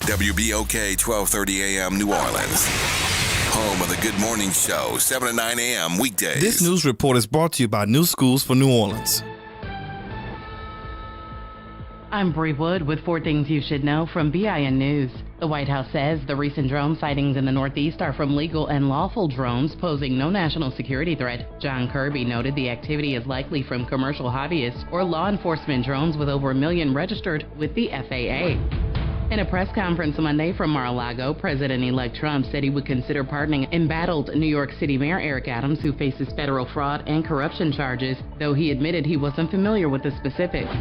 WBOK 1230 AM New Orleans. Home of the Good Morning Show, 7 to 9 a.m. weekdays. This news report is brought to you by New Schools for New Orleans. I'm Bree Wood with 4 things you should know from BIN News. The White House says the recent drone sightings in the Northeast are from legal and lawful drones posing no national security threat. John Kirby noted the activity is likely from commercial hobbyists or law enforcement drones with over 1 million registered with the FAA. In a press conference Monday from Mar-a-Lago, President-elect Trump said he would consider pardoning embattled New York City Mayor Eric Adams, who faces federal fraud and corruption charges, though he admitted he wasn't familiar with the specifics.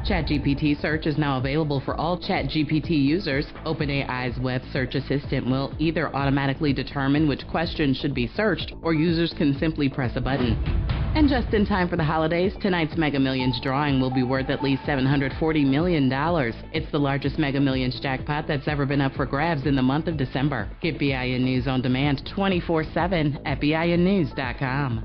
ChatGPT search is now available for all ChatGPT users. OpenAI's web search assistant will either automatically determine which questions should be searched, or users can simply press a button. And just in time for the holidays, tonight's Mega Millions drawing will be worth at least $740 million. It's the largest Mega Millions jackpot that's ever been up for grabs in the month of December. Get BIN News on demand 24/7 at BINnews.com.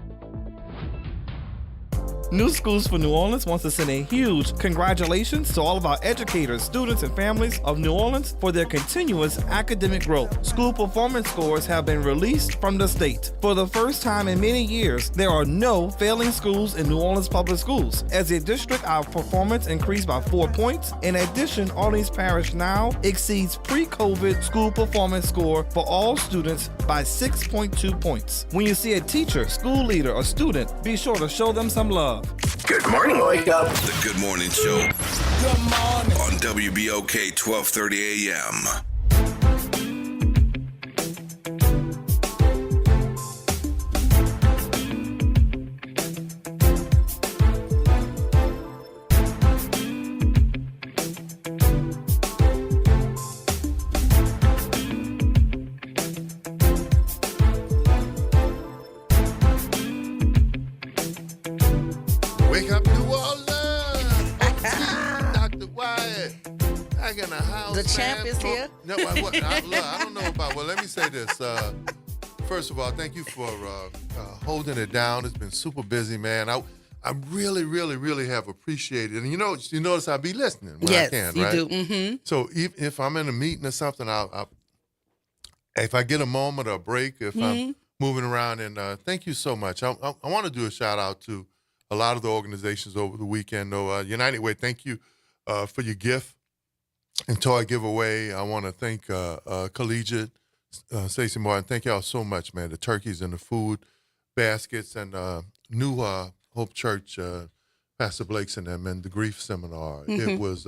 New Schools for New Orleans wants to send a huge congratulations to all of our educators, students, and families of New Orleans for their continuous academic growth. School performance scores have been released from the state. For the first time in many years, there are no failing schools in New Orleans Public Schools. As a district, our performance increased by 4 points. In addition, Orleans Parish now exceeds pre-COVID school performance score for all students by 6.2 points. When you see a teacher, school leader, or student, be sure to show them some love. Good morning, wake up. The Good Morning Show. Good morning. On WBOK 1230 AM. Wake up, New Orleans. Dr. Wyatt. Back in the house. The champ is here. No, I don't know about. Well, let me say this. First of all, thank you for holding it down. It's been super busy, man. I really, really, really have appreciated it. And you notice I be listening when I can, right? Yes, you do. Mm-hmm. So if I'm in a meeting or something, if I get a moment or a break, if I'm moving around, and thank you so much. I want to do a shout out to a lot of the organizations over the weekend. United Way, thank you for your gift and toy giveaway. I want to thank Collegiate, Stacey Martin. Thank y'all so much, man. The turkeys and the food baskets, and New Hope Church, Pastor Blake's and them, and the grief seminar. It was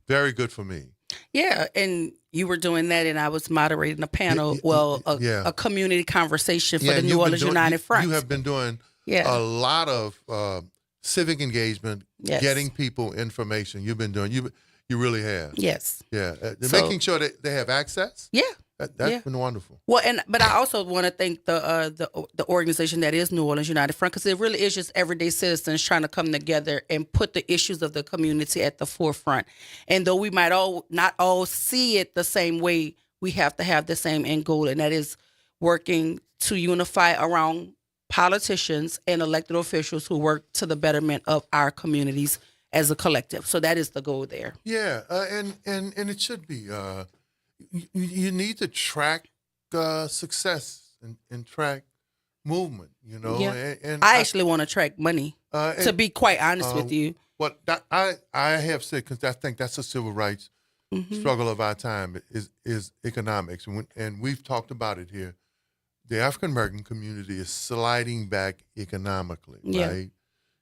very good for me. Yeah, and you were doing that, and I was moderating a panel, a community conversation for the New Orleans United Front. You have been doing a lot of civic engagement, getting people information. You've been doing, you really have. Yes. Yeah, making sure that they have access. Yeah. That's been wonderful. Well, but I also want to thank the organization that is New Orleans United Front, because it really is just everyday citizens trying to come together and put the issues of the community at the forefront. And though we might not all see it the same way, we have to have the same end goal, and that is working to unify around politicians and elected officials who work to the betterment of our communities as a collective. So that is the goal there. Yeah, and it should be. You need to track success and track movement, Yeah. And I actually want to track money, to be quite honest with you. What I have said, because I think that's a civil rights struggle of our time, is economics. And we've talked about it here. The African American community is sliding back economically, right?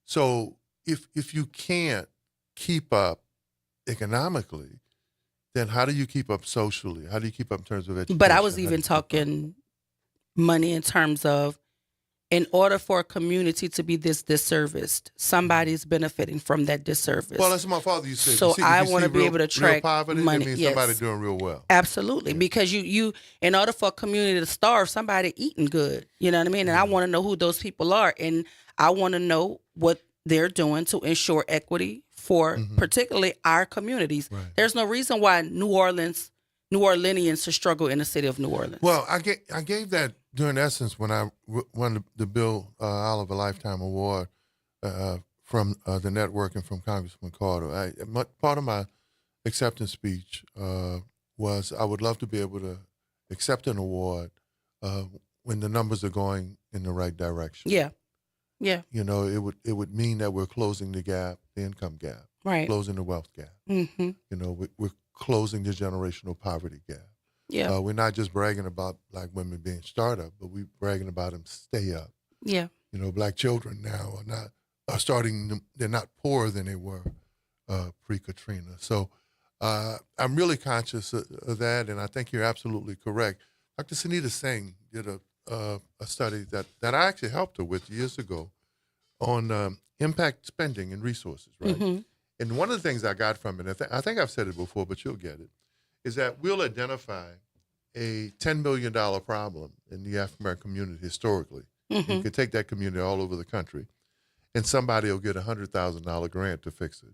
So if you can't keep up economically, then how do you keep up socially? How do you keep up in terms of education? But I was even talking money in terms of, in order for a community to be this disserviced, somebody's benefiting from that disservice. Well, that's what my father used to say. So I want to be able to track real poverty, money. It means somebody doing real well. Absolutely, because you, in order for a community to starve, somebody eating good. You know what I mean? And I want to know who those people are, and I want to know what they're doing to ensure equity for particularly our communities. Right. There's no reason why New Orleanians should struggle in the city of New Orleans. Well, I gave that during Essence when I won the Bill Oliver Lifetime Award from the network and from Congressman Carter. Part of my acceptance speech was I would love to be able to accept an award when the numbers are going in the right direction. Yeah. You know, it would mean that we're closing the gap, the income gap, Right. closing the wealth gap. Mm-hmm. You know, we're closing the generational poverty gap. Yeah. We're not just bragging about Black women being startup, but we're bragging about them stay up. Yeah. You know, Black children now are starting. They're not poorer than they were pre-Katrina. So I'm really conscious of that, and I think you're absolutely correct. Dr. Sunita Singh did a study that I actually helped her with years ago on impact spending and resources, right? Mm-hmm. And one of the things I got from it, I think I've said it before, but you'll get it, is that we'll identify a $10 million problem in the African American community historically. Mm-hmm. You could take that community all over the country, and somebody will get a $100,000 grant to fix it.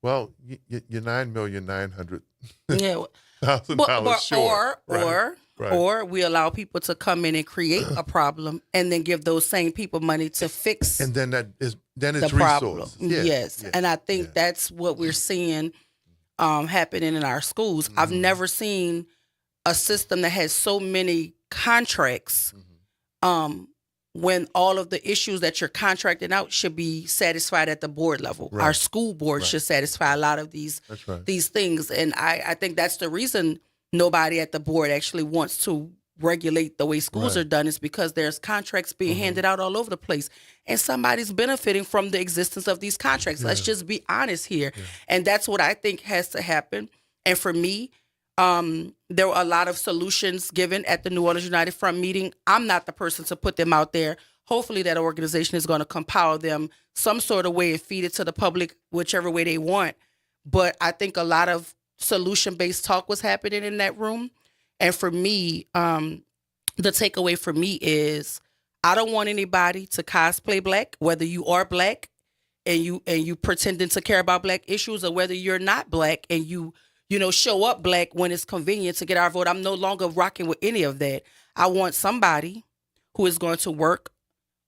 Well, you're $9,900,000 Yeah. short. Or we allow people to come in and create a problem and then give those same people money to fix And then it's the problem. resources. Yes. And I think that's what we're seeing happening in our schools. Mm-hmm. I've never seen a system that has so many contracts when all of the issues that you're contracting out should be satisfied at the board level. Right. Our school board should satisfy a lot of these things. And I think that's the reason nobody at the board actually wants to regulate the way schools are done, is because there's contracts being handed out all over the place. And somebody's benefiting from the existence of these contracts. Let's just be honest here. And that's what I think has to happen. And for me, there were a lot of solutions given at the New Orleans United Front meeting. I'm not the person to put them out there. Hopefully that organization is going to compile them some sort of way and feed it to the public, whichever way they want. But I think a lot of solution-based talk was happening in that room. And for me, the takeaway for me is I don't want anybody to cosplay Black, whether you are Black and you pretending to care about Black issues, or whether you're not Black and you show up Black when it's convenient to get our vote. I'm no longer rocking with any of that. I want somebody who is going to work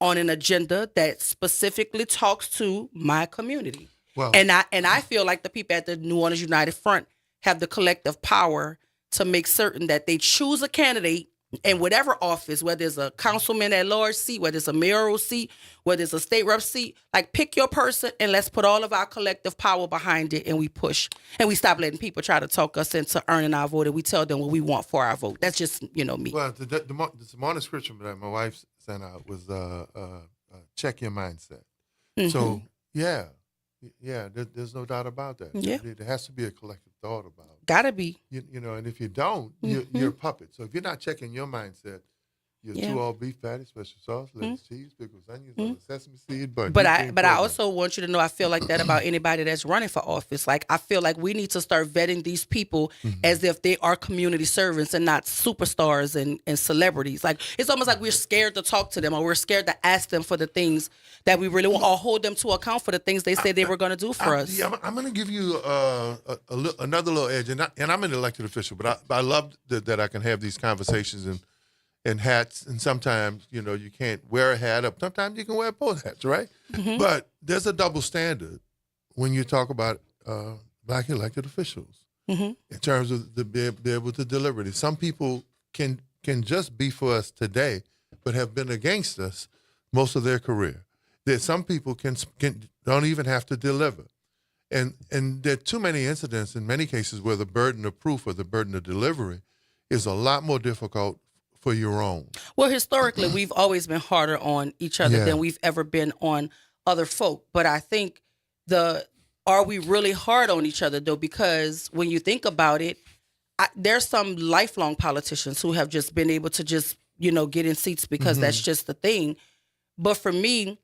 on an agenda that specifically talks to my community. Well, And I feel like the people at the New Orleans United Front have the collective power to make certain that they choose a candidate in whatever office, whether it's a councilman at large seat, whether it's a mayoral seat, whether it's a state rep seat. Like, pick your person and let's put all of our collective power behind it, and we push. And we stop letting people try to talk us into earning our vote, and we tell them what we want for our vote. That's just, me. Well, the morning scripture that my wife sent out was check your mindset. Mm-hmm. So, there's no doubt about that. Yeah. There has to be a collective thought about it. Gotta be. And if you don't, you're a puppet. So if you're not checking your mindset, you're two all beef patty, special sauce, lettuce, cheese, pickles, onions, sesame seed. But I also want you to know I feel like that about anybody that's running for office. Like, I feel like we need to start vetting these people as if they are community servants and not superstars and celebrities. Like, it's almost like we're scared to talk to them, or we're scared to ask them for the things that we really want, or hold them to account for the things they said they were going to do for us. Yeah, I'm going to give you another little edge, and I'm an elected official, but I love that I can have these conversations and hats, and sometimes, you can't wear a hat up. Sometimes you can wear both hats, right? Mm-hmm. But there's a double standard when you talk about Black elected officials in terms of be able to deliver this. Some people can just be for us today, but have been against us most of their career. That some people can don't even have to deliver. And there are too many incidents in many cases where the burden of proof or the burden of delivery is a lot more difficult for your own. Well, historically, we've always been harder on each other than we've ever been on other folk. But I think are we really hard on each other, though? Because when you think about it, there's some lifelong politicians who have just been able to just, get in seats because that's just the thing. But for me,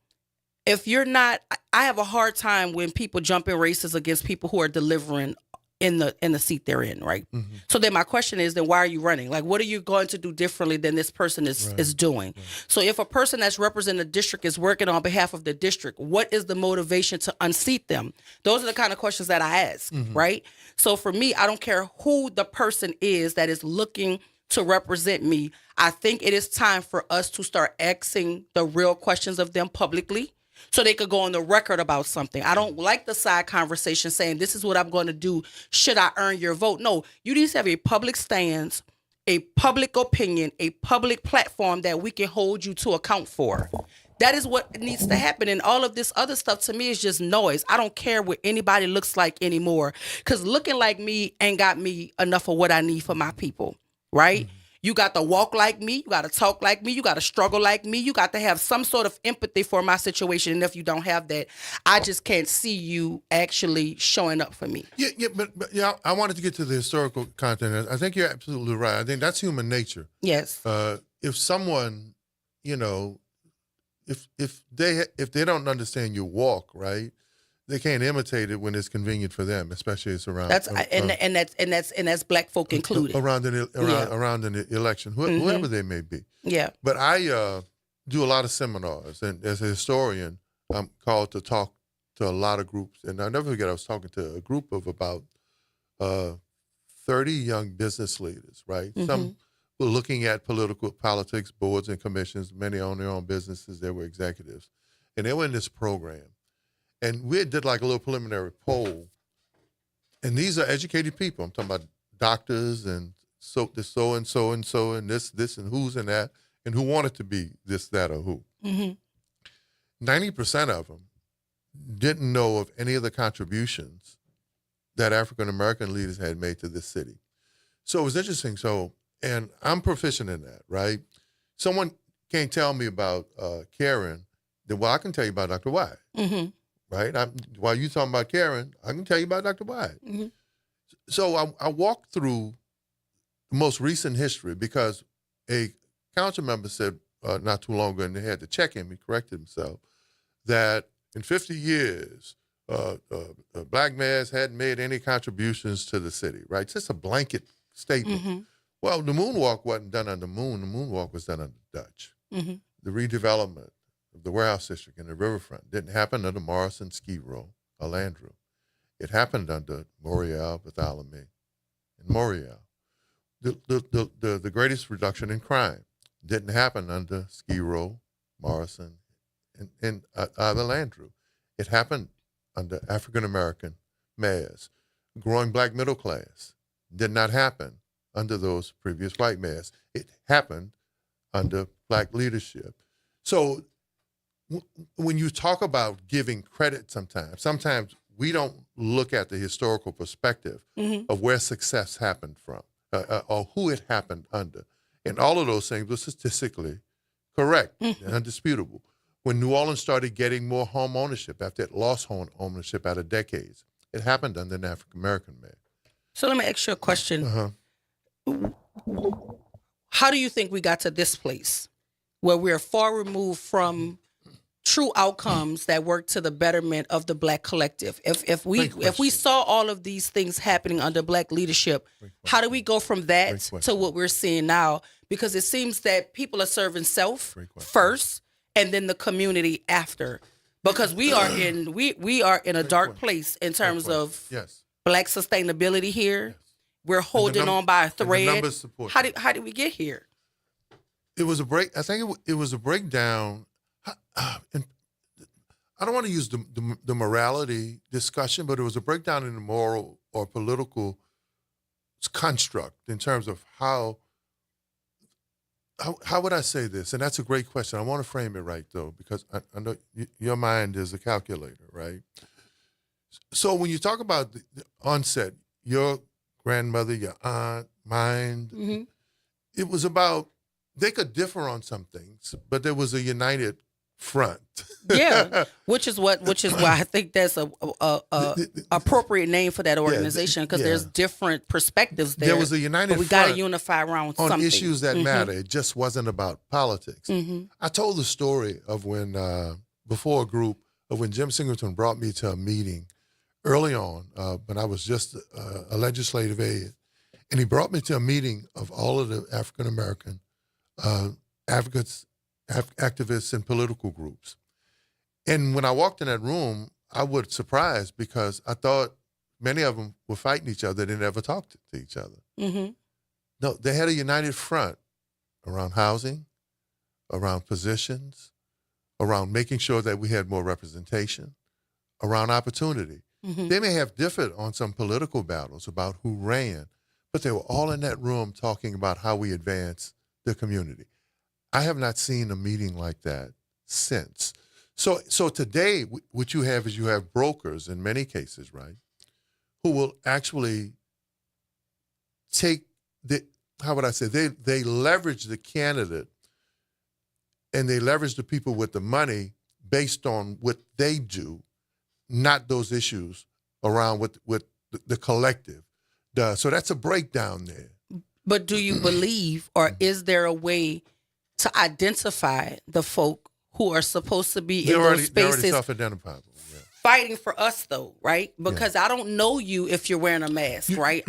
if you're not, I have a hard time when people jump in races against people who are delivering in the seat they're in, right? Mm-hmm. So then my question is, then why are you running? Like, what are you going to do differently than this person is doing? Right. So if a person that's representing the district is working on behalf of the district, what is the motivation to unseat them? Those are the kind of questions that I ask, right? So for me, I don't care who the person is that is looking to represent me. I think it is time for us to start asking the real questions of them publicly. so they could go on the record about something. I don't like the side conversation saying this is what I'm going to do. Should I earn your vote? No, you need to have a public stance, a public opinion, a public platform that we can hold you to account for. That is what needs to happen. And all of this other stuff to me is just noise. I don't care what anybody looks like anymore, because looking like me ain't got me enough of what I need for my people, right? You got to walk like me. You got to talk like me. You got to struggle like me. You got to have some sort of empathy for my situation. And if you don't have that, I just can't see you actually showing up for me. But I wanted to get to the historical content. I think you're absolutely right. I think that's human nature. Yes. If someone, if they don't understand your walk, right, they can't imitate it when it's convenient for them, especially it's around. That's that's black folk included. Around an election, whoever they may be. Yeah. But I do a lot of seminars, and as a historian, I'm called to talk to a lot of groups. And I'll never forget, I was talking to a group of about 30 young business leaders, right? Some were looking at politics, boards and commissions. Many own their own businesses. They were executives. And they were in this program. And we did like a little preliminary poll. And these are educated people. I'm talking about doctors and so and so and this and who's and that, and who wanted to be this, that, or who. 90% of them didn't know of any of the contributions that African-American leaders had made to this city. So it was interesting. And I'm proficient in that, right? Someone can't tell me about Karen, then, well, I can tell you about Dr. White. Right? While you talking about Karen, I can tell you about Dr. White. So I walked through the most recent history because a council member said not too long ago, and they had to check him, he corrected himself, that in 50 years, black mayors hadn't made any contributions to the city, right? It's just a blanket statement. Well, the moonwalk wasn't done under Moon. The moonwalk was done under Dutch. The redevelopment of the warehouse district and the riverfront didn't happen under Morrison, Skid-Row, or Landrieu. It happened under Morial, Bartholomew, and Morial. The greatest reduction in crime didn't happen under Skid-Row, Morrison, and either Landrieu. It happened under African-American mayors. Growing black middle class did not happen under those previous white mayors. It happened under black leadership. So when you talk about giving credit sometimes we don't look at the historical perspective of where success happened from or who it happened under. And all of those things were statistically correct and undisputable. When New Orleans started getting more home ownership after it lost home ownership out of decades, it happened under an African-American mayor. So let me ask you a question. How do you think we got to this place where we're far removed from true outcomes that work to the betterment of the black collective? If we saw all of these things happening under black leadership, how do we go from that to what we're seeing now? Because it seems that people are serving self first and then the community after. Because we are in a dark place in terms of black sustainability here. We're holding on by a thread. How did we get here? It was a break. I think it was a breakdown. And I don't want to use the morality discussion, but it was a breakdown in the moral or political construct in terms of how would I say this? And that's a great question. I want to frame it right, though, because I know your mind is a calculator, right? So when you talk about the onset, your grandmother, your aunt, mine, it was about, they could differ on some things, but there was a united front. Yeah, which is why I think that's a appropriate name for that organization, because there's different perspectives there. There was a united front. We got to unify around on something. issues that matter. It just wasn't about politics. I told the story of when, before a group, of when Jim Singleton brought me to a meeting early on when I was just a legislative aide, and he brought me to a meeting of all of the African-American advocates, activists, and political groups. And when I walked in that room, I was surprised because I thought many of them were fighting each other. They never talked to each other. No, they had a united front around housing, around positions, around making sure that we had more representation, around opportunity. They may have differed on some political battles about who ran, but they were all in that room talking about how we advance the community. I have not seen a meeting like that since. So today, what you have is you have brokers in many cases, right, who will actually take they leverage the candidate and they leverage the people with the money based on what they do, not those issues around what the collective does. So that's a breakdown there. But do you believe, or is there a way to identify the folk who are supposed to be in those spaces? They're already self-identifiable. Yeah. Fighting for us though, right? Because I don't know you if you're wearing a mask, right?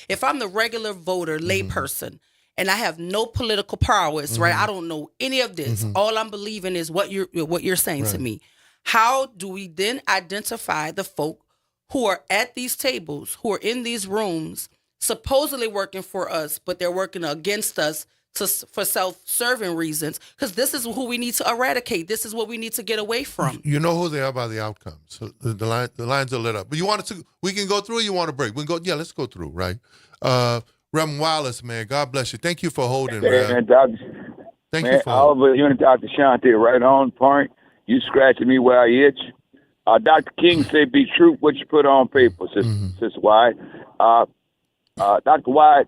If I'm the regular voter, layperson, and I have no political prowess, right? I don't know any of this. All I'm believing is what you're saying to me. How do we then identify the folk who are at these tables, who are in these rooms, supposedly working for us, but they're working against us for self-serving reasons? Because this is who we need to eradicate. This is what we need to get away from. You know who they are by the outcomes. So the lines are lit up. But you want to? We can go through. Or you want to break? We can go. Yeah, let's go through. Right. Reverend Wallace, man. God bless you. Thank you for holding. Man, Thank you for Oliver, you and Dr. Shante right on point. You scratching me where I itch. Dr. King said, "Be true what you put on paper." Sister White. Dr. White,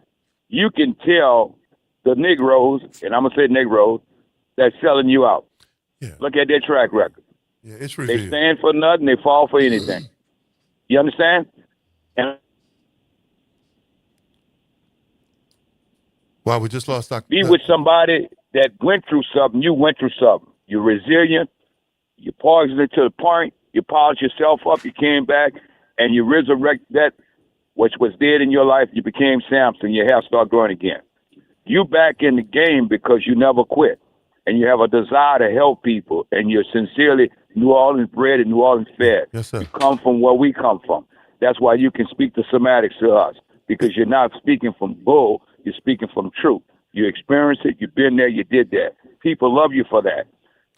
you can tell the Negroes, and I'm going to say Negroes, that's selling you out. Yeah. Look at their track record. Yeah, it's They revealed. stand for nothing, they fall for anything. You understand? And Wow, we just lost Dr. be with somebody that went through something, you went through something. You're resilient, you poisoned it to the point, you polished yourself up, you came back, and you resurrect that which was dead in your life, you became Samson, your hair started growing again. You back in the game because you never quit, and you have a desire to help people, and you're sincerely New Orleans bred and New Orleans fed. Yes, sir. You come from where we come from. That's why you can speak the semantics to us, because you're not speaking from bull, you're speaking from truth. You experienced it, you've been there, you did that. People love you for that.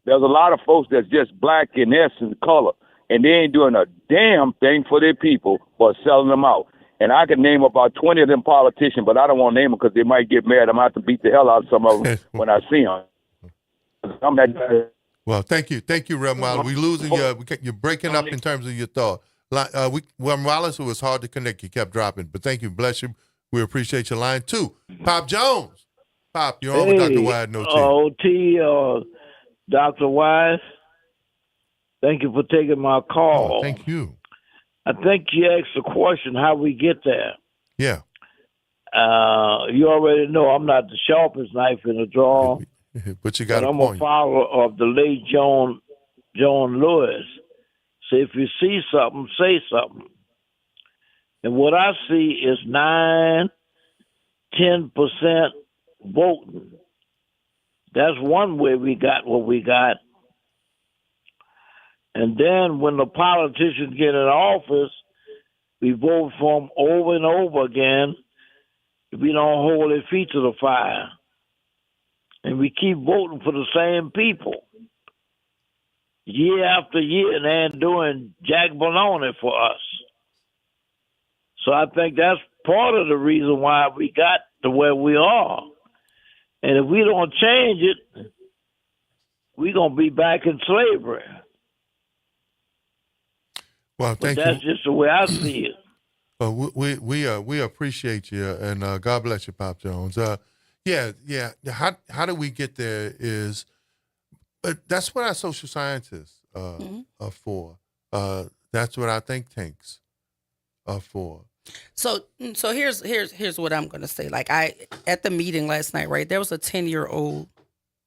There's a lot of folks that's just black in essence color, and they ain't doing a damn thing for their people but selling them out. And I can name about 20 of them politicians, but I don't want to name them because they might get mad. I'm going to have to beat the hell out of some of them when I see them. Well, thank you, Reverend Wallace. We losing you're breaking up in terms of your thought. Reverend Wallace, it was hard to connect. You kept dropping, but thank you, bless you. We appreciate your line too. Pop Jones, Pop, you're on with Dr. Wise. No OT, Dr. Wise. Thank you for taking my call. Oh, thank you. I think you asked the question how we get there. Yeah. You already know I'm not the sharpest knife in the drawer. But you got a I'm point. a follower of the late John Lewis. So if you see something, say something. And what I see is 9-10% voting. That's one way we got what we got. And then when the politicians get in office, we vote for them over and over again. We don't hold their feet to the fire. And we keep voting for the same people year after year, and they're doing jack baloney for us. So I think that's part of the reason why we got to where we are. And if we don't change it, we're going to be back in slavery. Well, thank you. That's just the way I see it. We appreciate you, and God bless you, Pop Jones. Yeah. How do we get there? That's what our social scientists are for. That's what our think tanks are for. So here's what I'm gonna say. Like at the meeting last night, right? There was a 10-year-old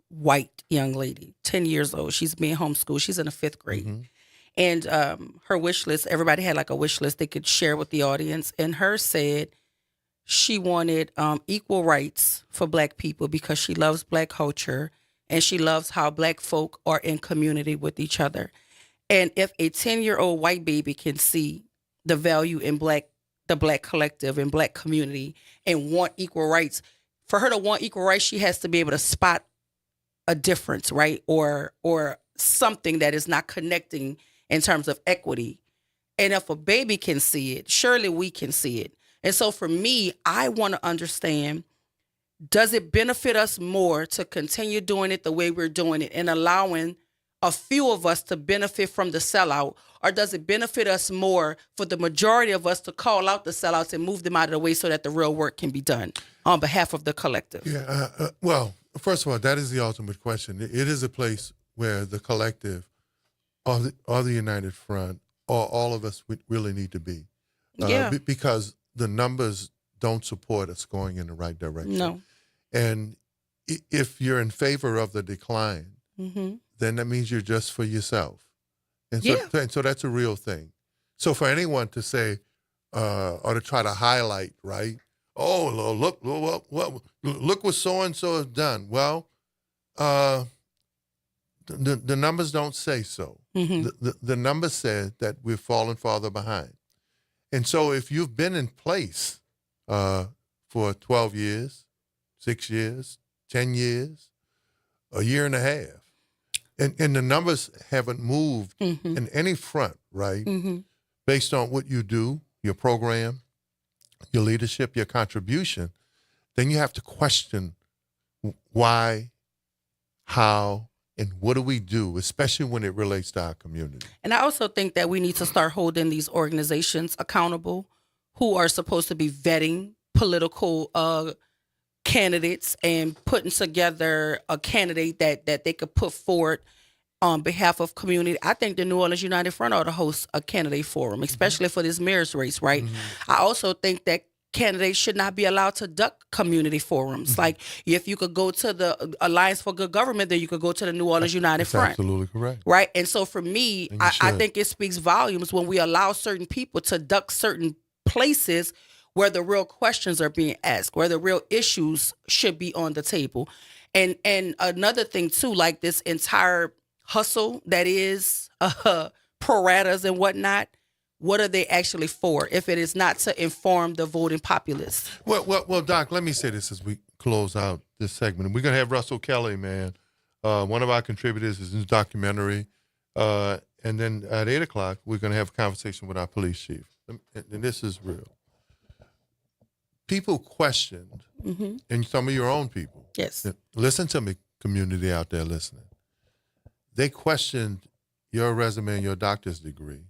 white young lady, 10 years old. She's being homeschooled. She's in the 5th grade. Mm-hmm. And her wish list, everybody had like a wish list they could share with the audience. And hers said she wanted equal rights for Black people because she loves Black culture and she loves how Black folk are in community with each other. And if a 10-year-old white baby can see the value in the Black collective and Black community and want equal rights, for her to want equal rights, she has to be able to spot a difference, right? Or something that is not connecting in terms of equity. And if a baby can see it, surely we can see it. And so for me, I want to understand, does it benefit us more to continue doing it the way we're doing it and allowing a few of us to benefit from the sellout, or does it benefit us more for the majority of us to call out the sellouts and move them out of the way so that the real work can be done on behalf of the collective? Yeah. Well, first of all, that is the ultimate question. It is a place where the collective, or the United Front, or all of us would really need to be. Because the numbers don't support us going in the right direction. No. And if you're in favor of the decline, Mm-hmm. then that means you're just for yourself. And so that's a real thing. So for anyone to say, or to try to highlight, right? Oh, look what so-and-so has done. Well, the numbers don't say so. Mm-hmm. The numbers say that we've fallen farther behind. And so if you've been in place for 12 years, 6 years, 10 years, a year and a half, and the numbers haven't moved in any front, right? Mm-hmm. Based on what you do, your program, your leadership, your contribution, then you have to question why, how, and what do we do, especially when it relates to our community. And I also think that we need to start holding these organizations accountable who are supposed to be vetting political candidates and putting together a candidate that they could put forward on behalf of community. I think the New Orleans United Front ought to host a candidate forum, especially for this mayor's race, right? Mm-hmm. I also think that candidates should not be allowed to duck community forums. Mm-hmm. Like, if you could go to the Alliance for Good Government, then you could go to the New Orleans United Front. Absolutely correct. Right? And so for me, I think it speaks volumes when we allow certain people to duck certain places where the real questions are being asked, where the real issues should be on the table. And another thing too, like this entire hustle that is pro ratas and whatnot, what are they actually for if it is not to inform the voting populace? Well, Doc, let me say this as we close out this segment. We're going to have Russell Kelly, man. One of our contributors is in his documentary. And then at 8 o'clock, we're going to have a conversation with our police chief. And this is real. People questioned, and some of your own people. Yes. Listen to me, community out there listening. They questioned your resume and your doctor's degree,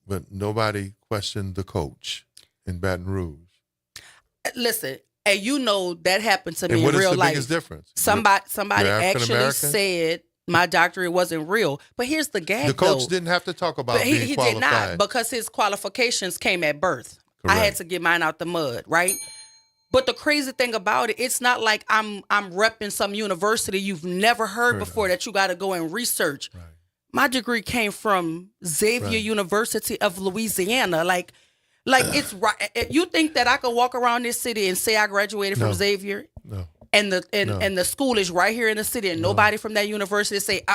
but nobody questioned the coach in Baton Rouge. Listen, and you know that happened to me and in real life. What is the biggest difference? Somebody actually said my doctorate wasn't real. But here's the gag, the coach didn't have to talk about being he qualified. Did not, because his qualifications came at birth. Correct. I had to get mine out the mud, right? But the crazy thing about it, it's not like I'm repping some university you've never heard before that you got to go and research. Right. My degree came from Xavier University of Louisiana. Like it's right. You think that I could walk around this city and say I graduated from Xavier? No. And the school is right here in the city, and nobody from that university say,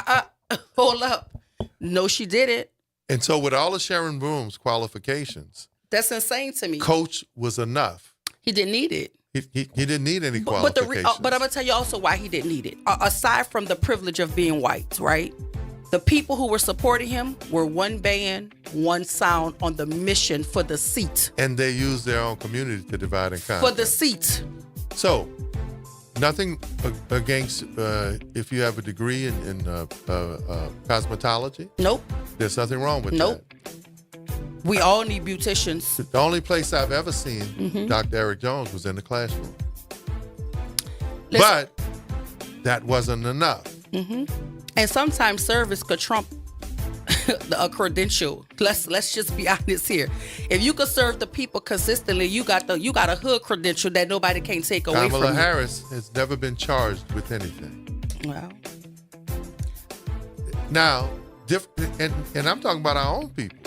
hold up. No, she didn't. And so with all of Sharon Broom's qualifications, that's insane to me. Coach was enough. He didn't need it. He didn't need any qualifications. But I'm going to tell you also why he didn't need it. Aside from the privilege of being white, right? The people who were supporting him were one band, one sound on the mission for the seat. And they used their own community to divide and conquer. For the seat. So, nothing against if you have a degree in cosmetology. Nope. There's nothing wrong with that. We all need beauticians. The only place I've ever seen Dr. Eric Jones was in the classroom. But that wasn't enough. And sometimes service could trump a credential. Let's just be honest here. If you could serve the people consistently, you got a hood credential that nobody can take away from you. Kamala Harris has never been charged with anything. Wow. Now, and I'm talking about our own people.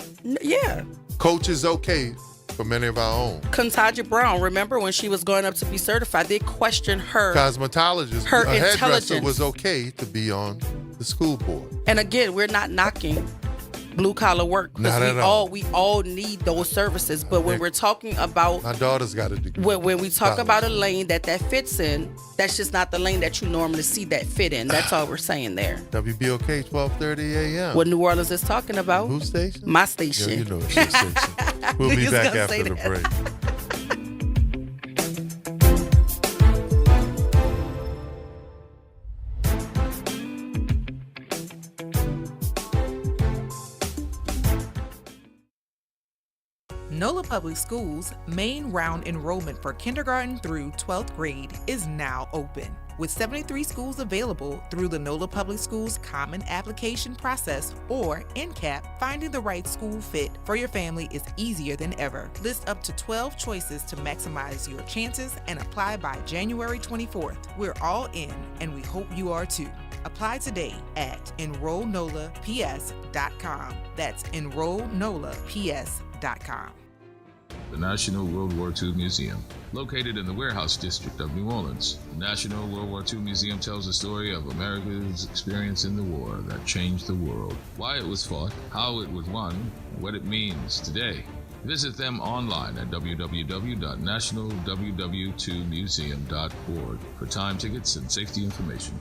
Yeah. Coach is okay for many of our own. Ketanji Brown, remember when she was going up to be certified, they questioned her. Cosmetologist, her hairdresser was okay to be on the school board. And again, we're not knocking blue collar work. 'Cause Not at all. We all need those services. But when we're talking about My daughter's got a degree. when we talk about a lane that fits in, that's just not the lane that you normally see that fit in. That's all we're saying there. WBOK 12:30 a.m. What New Orleans is talking about? Whose station? My Yeah, station. you know it's your station. We'll be Niggas back gonna after say the that. break. NOLA Public Schools' main round enrollment for kindergarten through 12th grade is now open. With 73 schools available through the NOLA Public Schools Common Application Process, or NCAP, finding the right school fit for your family is easier than ever. List up to 12 choices to maximize your chances and apply by January 24th. We're all in, and we hope you are too. Apply today at enrollnolaps.com. That's enrollnolaps.com. The National World War II Museum. Located in the Warehouse District of New Orleans, the National World War II Museum tells the story of America's experience in the war that changed the world, why it was fought, how it was won, and what it means today. Visit them online at www.nationalww2museum.org for time tickets and safety information.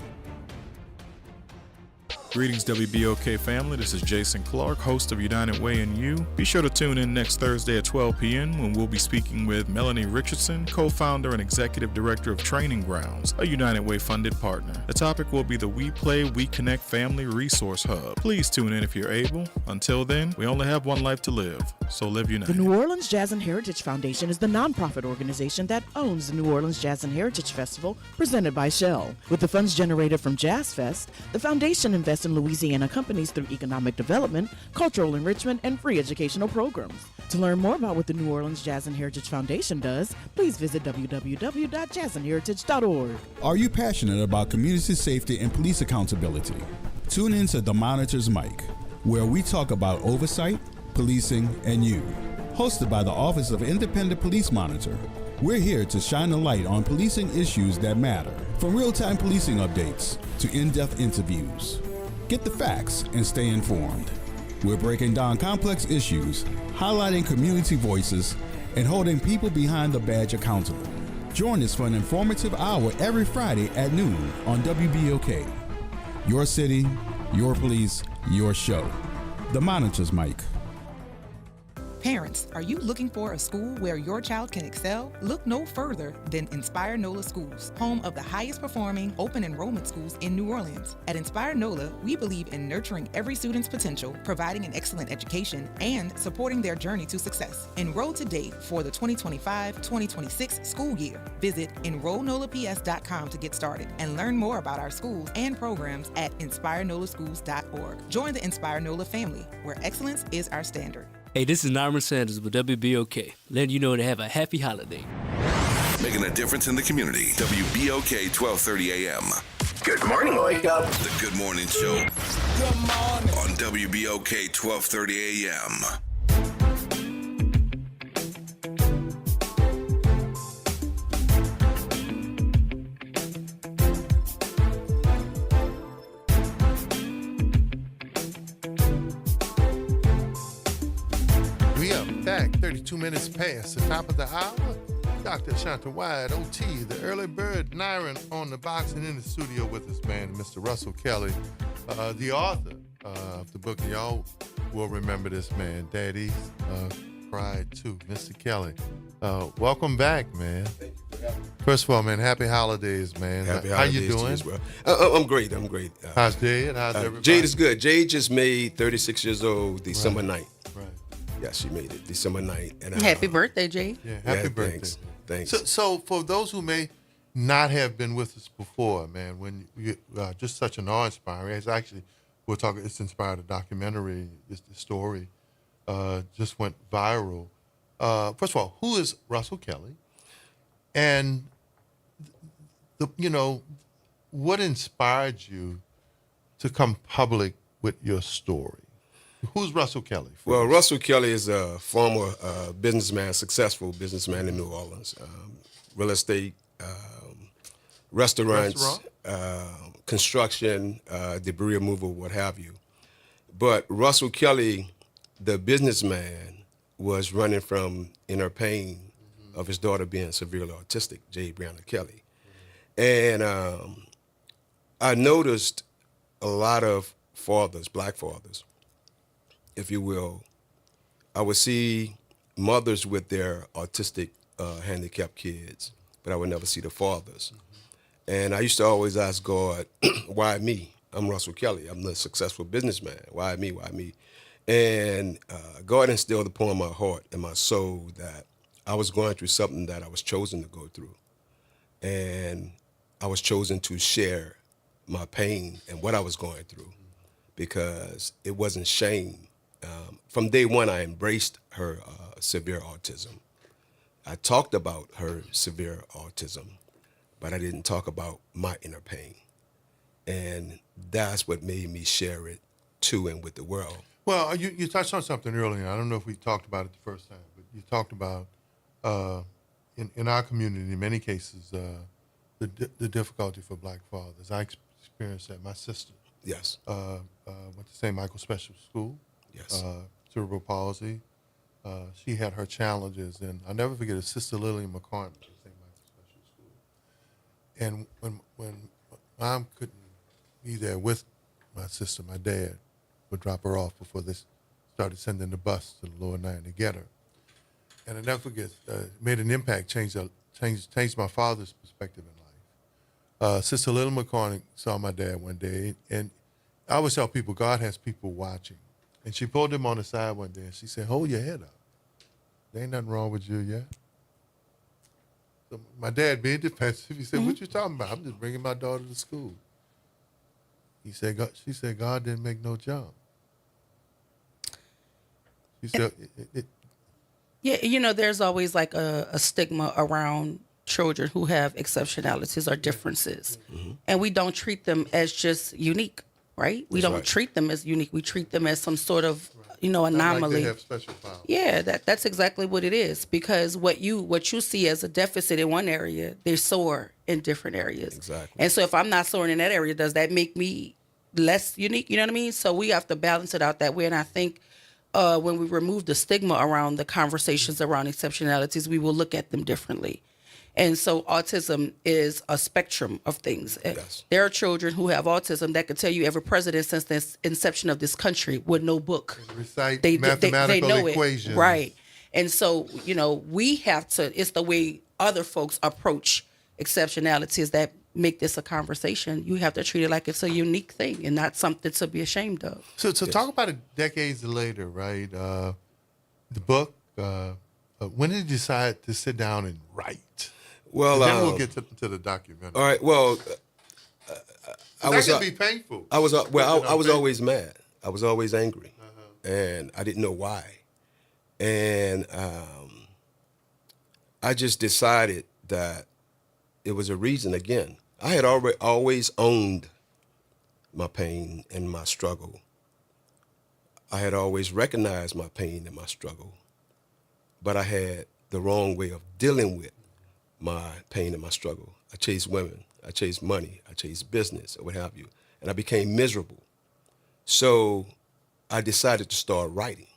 Greetings, WBOK family. This is Jason Clark, host of United Way and You. Be sure to tune in next Thursday at 12 p.m. when we'll be speaking with Melanie Richardson, co-founder and executive director of Training Grounds, a United Way funded partner. The topic will be the We Play, We Connect Family Resource Hub. Please tune in if you're able. Until then, we only have one life to live, so live united. The New Orleans Jazz and Heritage Foundation is the nonprofit organization that owns the New Orleans Jazz and Heritage Festival presented by Shell. With the funds generated from Jazz Fest, the foundation invests in Louisiana companies through economic development, cultural enrichment, and free educational programs. To learn more about what the New Orleans Jazz and Heritage Foundation does, please visit www.jazzandheritage.org. Are you passionate about community safety and police accountability? Tune in to The Monitor's Mic, where we talk about oversight, policing, and you. Hosted by the Office of Independent Police Monitor, we're here to shine a light on policing issues that matter, from real-time policing updates to in-depth interviews. Get the facts and stay informed. We're breaking down complex issues, highlighting community voices, and holding people behind the badge accountable. Join us for an informative hour every Friday at noon on WBOK. Your city, your police, your show. The Monitor's Mic. Parents, are you looking for a school where your child can excel? Look no further than Inspire NOLA Schools, home of the highest performing open enrollment schools in New Orleans. At Inspire NOLA, we believe in nurturing every student's potential, providing an excellent education, and supporting their journey to success. Enroll today for the 2025-2026 school year. Visit enrollnolaps.com to get started and learn more about our schools and programs at inspirenolaschools.org. Join the Inspire NOLA family, where excellence is our standard. Hey, this is Norman Sanders with WBOK, letting you know to have a happy holiday. Making a difference in the community. WBOK 12:30 a.m. Good morning. Wake up. The Good Morning Show. Good morning. On WBOK 12:30 a.m. We are back 32 minutes past the top of the hour. Dr. Shanta Wyatt, OT, the early bird, Nyron on the box, and in the studio with us, man, Mr. Russell Kelly, the author of the book. Y'all will remember this man, Daddy Cried Too, Mr. Kelly. Welcome back, man. Thank you for having me. First of all, man, happy holidays, man. Happy How holidays you to you doing? as well. I'm great. How's Jade? How's everybody? Jade is good. Jade just made 36 years old December 9th. Right. Yeah, she made it December 9th. And, Happy birthday, Jay. Yeah, happy birthday. Thanks. So for those who may not have been with us before, man, when you just such an awe-inspiring, it's actually, it's inspired a documentary, the story just went viral. First of all, who is Russell Kelly? And, what inspired you to come public with your story? Who's Russell Kelly? Well, Russell Kelly is a former businessman, successful businessman in New Orleans. Real estate, restaurants, construction, debris removal, what have you. But Russell Kelly, the businessman, was running from inner pain of his daughter being severely autistic, Jade Brianna Kelly. And I noticed a lot of fathers, black fathers, if you will. I would see mothers with their autistic handicapped kids, but I would never see the fathers. And I used to always ask God, why me? I'm Russell Kelly. I'm the successful businessman. Why me? Why me? And God instilled upon my heart and my soul that I was going through something that I was chosen to go through. And I was chosen to share my pain and what I was going through because it wasn't shame. From day one, I embraced her severe autism. I talked about her severe autism, but I didn't talk about my inner pain. And that's what made me share it to and with the world. Well, you touched on something earlier. I don't know if we talked about it the first time, but you talked about in our community, in many cases, the difficulty for black fathers. I experienced that. My sister, yes, went to St. Michael Special School. Yes, cerebral palsy. She had her challenges, and I'll never forget it. Sister Lillian McCormick at St. Michael Special School. And when Mom couldn't be there with my sister, my dad would drop her off before they started sending the bus to the lower 9 to get her. And I never forget, made an impact, changed my father's perspective in life. Sister Lillian McCormick saw my dad one day, and I always tell people, God has people watching. And she pulled him on the side one day, and she said, hold your head up. There ain't nothing wrong with you yet. So my dad, being defensive, he said, what you talking about? I'm just bringing my daughter to school. She said, God didn't make no jump. She said, Yeah, there's always like a stigma around children who have exceptionalities or differences. Mm-hmm. And we don't treat them as just unique, right? We don't treat them as unique. We treat them as some sort of, anomaly. Like they have special powers. Yeah, that's exactly what it is. Because what you see as a deficit in one area, they soar in different areas. Exactly. And so if I'm not soaring in that area, does that make me less unique? You know what I mean? So we have to balance it out that way. And I think when we remove the stigma around the conversations around exceptionalities, we will look at them differently. And so autism is a spectrum of things. Yes. There are children who have autism that could tell you every president since the inception of this country with no book. Recite they mathematical know equations. It. Right. And so, we have to, it's the way other folks approach exceptionalities that make this a conversation. You have to treat it like it's a unique thing and not something to be ashamed of. So talk about it decades later, right? The book, when did you decide to sit down and write? Well, and then we'll get to the documentary. All right. Well, that can be painful. I was always mad. I was always angry, and I didn't know why. And I just decided that it was a reason. Again, I had always owned my pain and my struggle. I had always recognized my pain and my struggle, but I had the wrong way of dealing with my pain and my struggle. I chased women, I chased money, I chased business, or what have you, and I became miserable. So I decided to start writing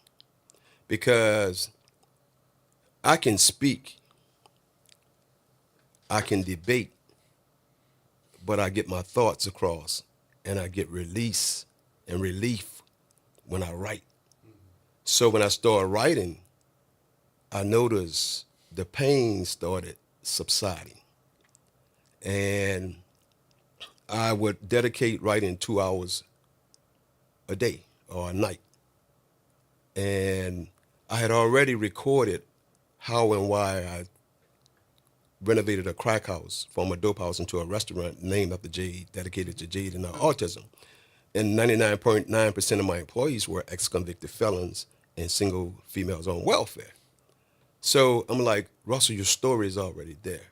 because I can speak, I can debate, but I get my thoughts across and I get release and relief when I write. So when I started writing, I noticed the pain started subsiding. And I would dedicate writing 2 hours a day or a night. And I had already recorded how and why I renovated a crack house from a dope house into a restaurant named after Jade, dedicated to Jade and her autism. And 99.9% of my employees were ex-convicted felons and single females on welfare. So I'm like, Russell, your story is already there.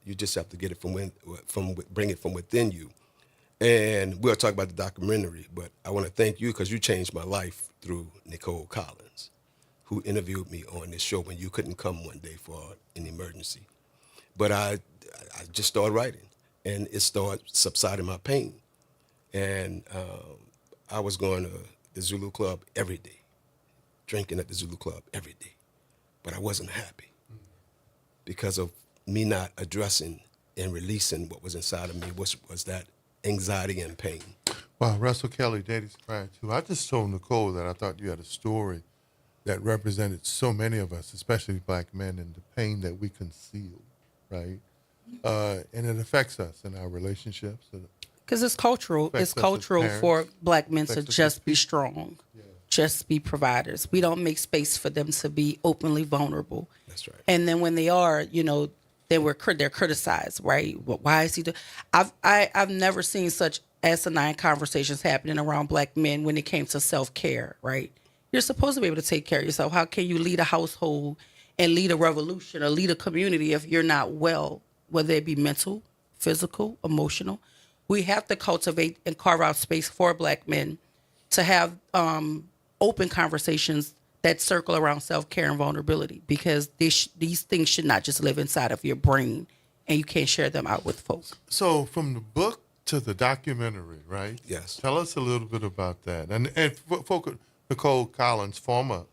You just have to get it bring it from within you. And we'll talk about the documentary, but I want to thank you because you changed my life through Nicole Collins, who interviewed me on this show when you couldn't come one day for an emergency. But I just started writing, and it started subsiding my pain. And I was going to the Zulu Club every day, drinking at the Zulu Club every day. But I wasn't happy because of me not addressing and releasing what was inside of me, which was that anxiety and pain. Wow, Russell Kelly, Daddy's Crying Too. I just told Nicole that I thought you had a story that represented so many of us, especially black men, and the pain that we conceal, right? And it affects us in our relationships. Because it's cultural. It's cultural for black men to just be strong, just be providers. We don't make space for them to be openly vulnerable. That's right. And then when they are, they're criticized, right? Why is he doing? I've never seen such asinine conversations happening around black men when it came to self-care, right? You're supposed to be able to take care of yourself. How can you lead a household and lead a revolution or lead a community if you're not well, whether it be mental, physical, emotional? We have to cultivate and carve out space for black men to have open conversations that circle around self-care and vulnerability, because these things should not just live inside of your brain and you can't share them out with folks. So from the book to the documentary, right? Yes. Tell us a little bit about that. And Nicole Collins, former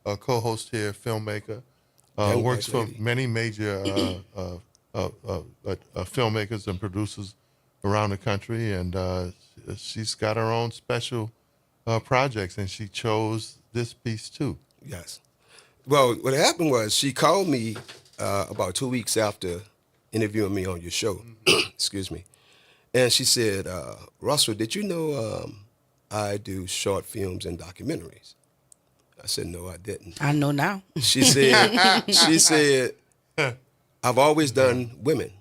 co-host here, filmmaker, works for many major filmmakers and producers around the country, and she's got her own special projects, and she chose this piece too. Yes. Well, what happened was she called me about 2 weeks after interviewing me on your show. Excuse me. And she said, Russell, did you know I do short films and documentaries? I said, no, I didn't. I know now. She said, I've always done women.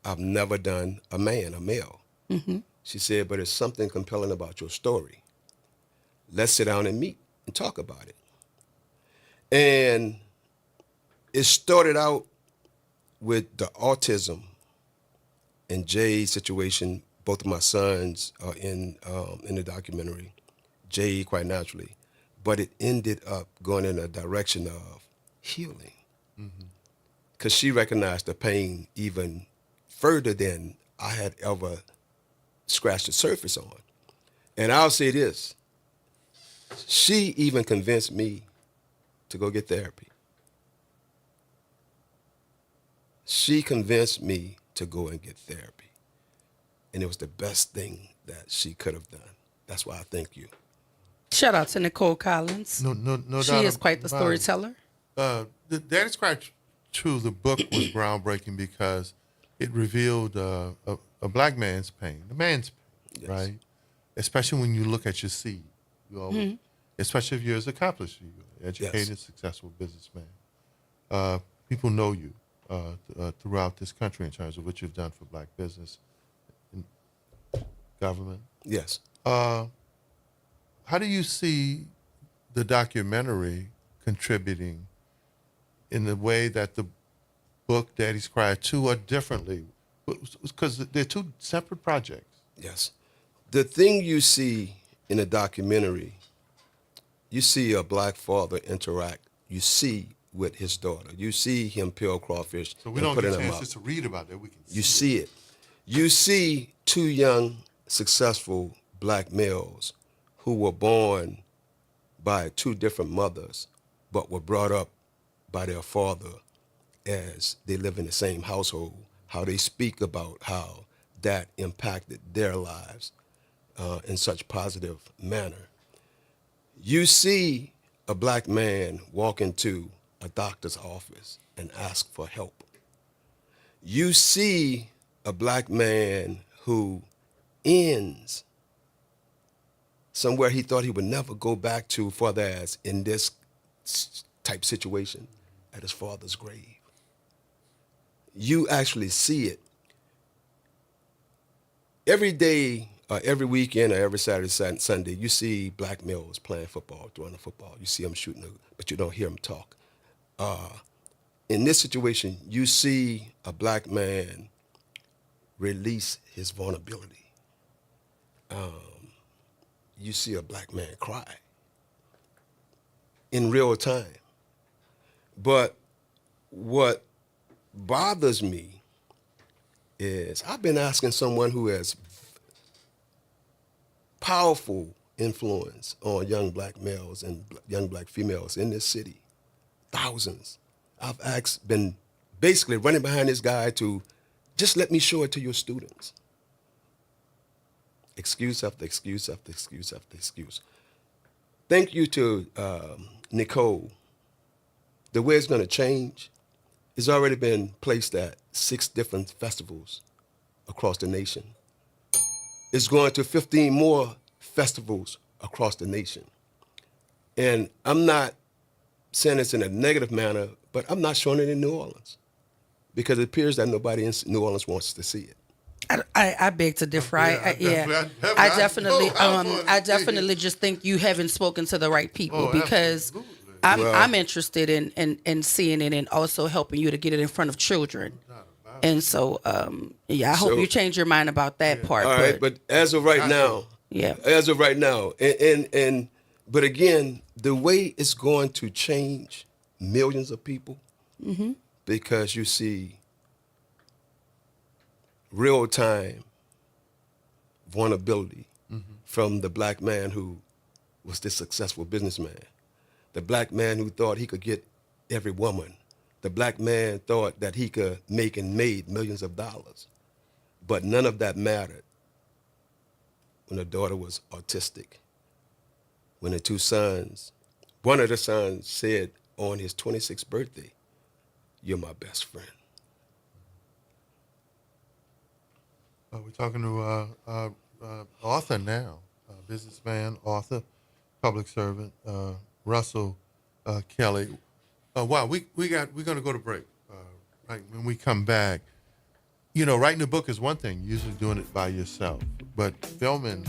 I've never done a male. She said, but there's something compelling about your story. Let's sit down and meet and talk about it. And it started out with the autism and Jay's situation. Both of my sons are in the documentary, Jay quite naturally. But it ended up going in a direction of healing. Because she recognized the pain even further than I had ever scratched the surface on. And I'll say this, she even convinced me to go get therapy. She convinced me to go and get therapy. And it was the best thing that she could have done. That's why I thank you. Shout out to Nicole Collins. No She is quite the storyteller. Daddy's Crying Too, the book was groundbreaking because it revealed a black man's pain, a man's pain, right? Especially when you look at your seed. You always, especially if you're as accomplished, you're educated, successful businessman. People know you throughout this country in terms of what you've done for black business and government. Yes. How do you see the documentary contributing in the way that the book, Daddy's Crying Too, or differently? Because they're two separate projects. Yes. The thing you see in a documentary, you see a black father interact. You see with his daughter. You see him peel crawfish. So we don't get a chance just to read about it. We can see it. You see two young, successful black males who were born by two different mothers, but were brought up by their father as they live in the same household, how they speak about how that impacted their lives in such positive manner. You see a black man walk into a doctor's office and ask for help. You see a black man who ends somewhere he thought he would never go back to, further as in this type situation, at his father's grave. You actually see it. Every day, every weekend, or every Saturday, Sunday, you see black males playing football, throwing the football. You see them shooting, but you don't hear them talk. In this situation, you see a black man release his vulnerability. You see a black man cry in real time. But what bothers me is I've been asking someone who has powerful influence on young black males and young black females in this city. Thousands. I've been basically running behind this guy to just let me show it to your students. Excuse after excuse after excuse after excuse. Thank you to Nicole. The way it's going to change has already been placed at 6 different festivals across the nation. It's going to 15 more festivals across the nation. And I'm not saying this in a negative manner, but I'm not showing it in New Orleans because it appears that nobody in New Orleans wants to see it. I beg to differ. I definitely just think you haven't spoken to the right people because I'm interested in seeing it and also helping you to get it in front of children. And so, I hope you change your mind about that part. All right, but as of right now, but again, the way it's going to change millions of people, because you see real-time vulnerability from the black man who was this successful businessman, the black man who thought he could get every woman, the black man thought that he could make and made millions of dollars, but none of that mattered when the daughter was autistic, when the 2 sons, one of the sons said on his 26th birthday, "You're my best friend." We're talking to author now, businessman, author, public servant, Russell Kelly. Wow, we're going to go to break. Right when we come back, writing a book is one thing. Usually doing it by yourself, but filming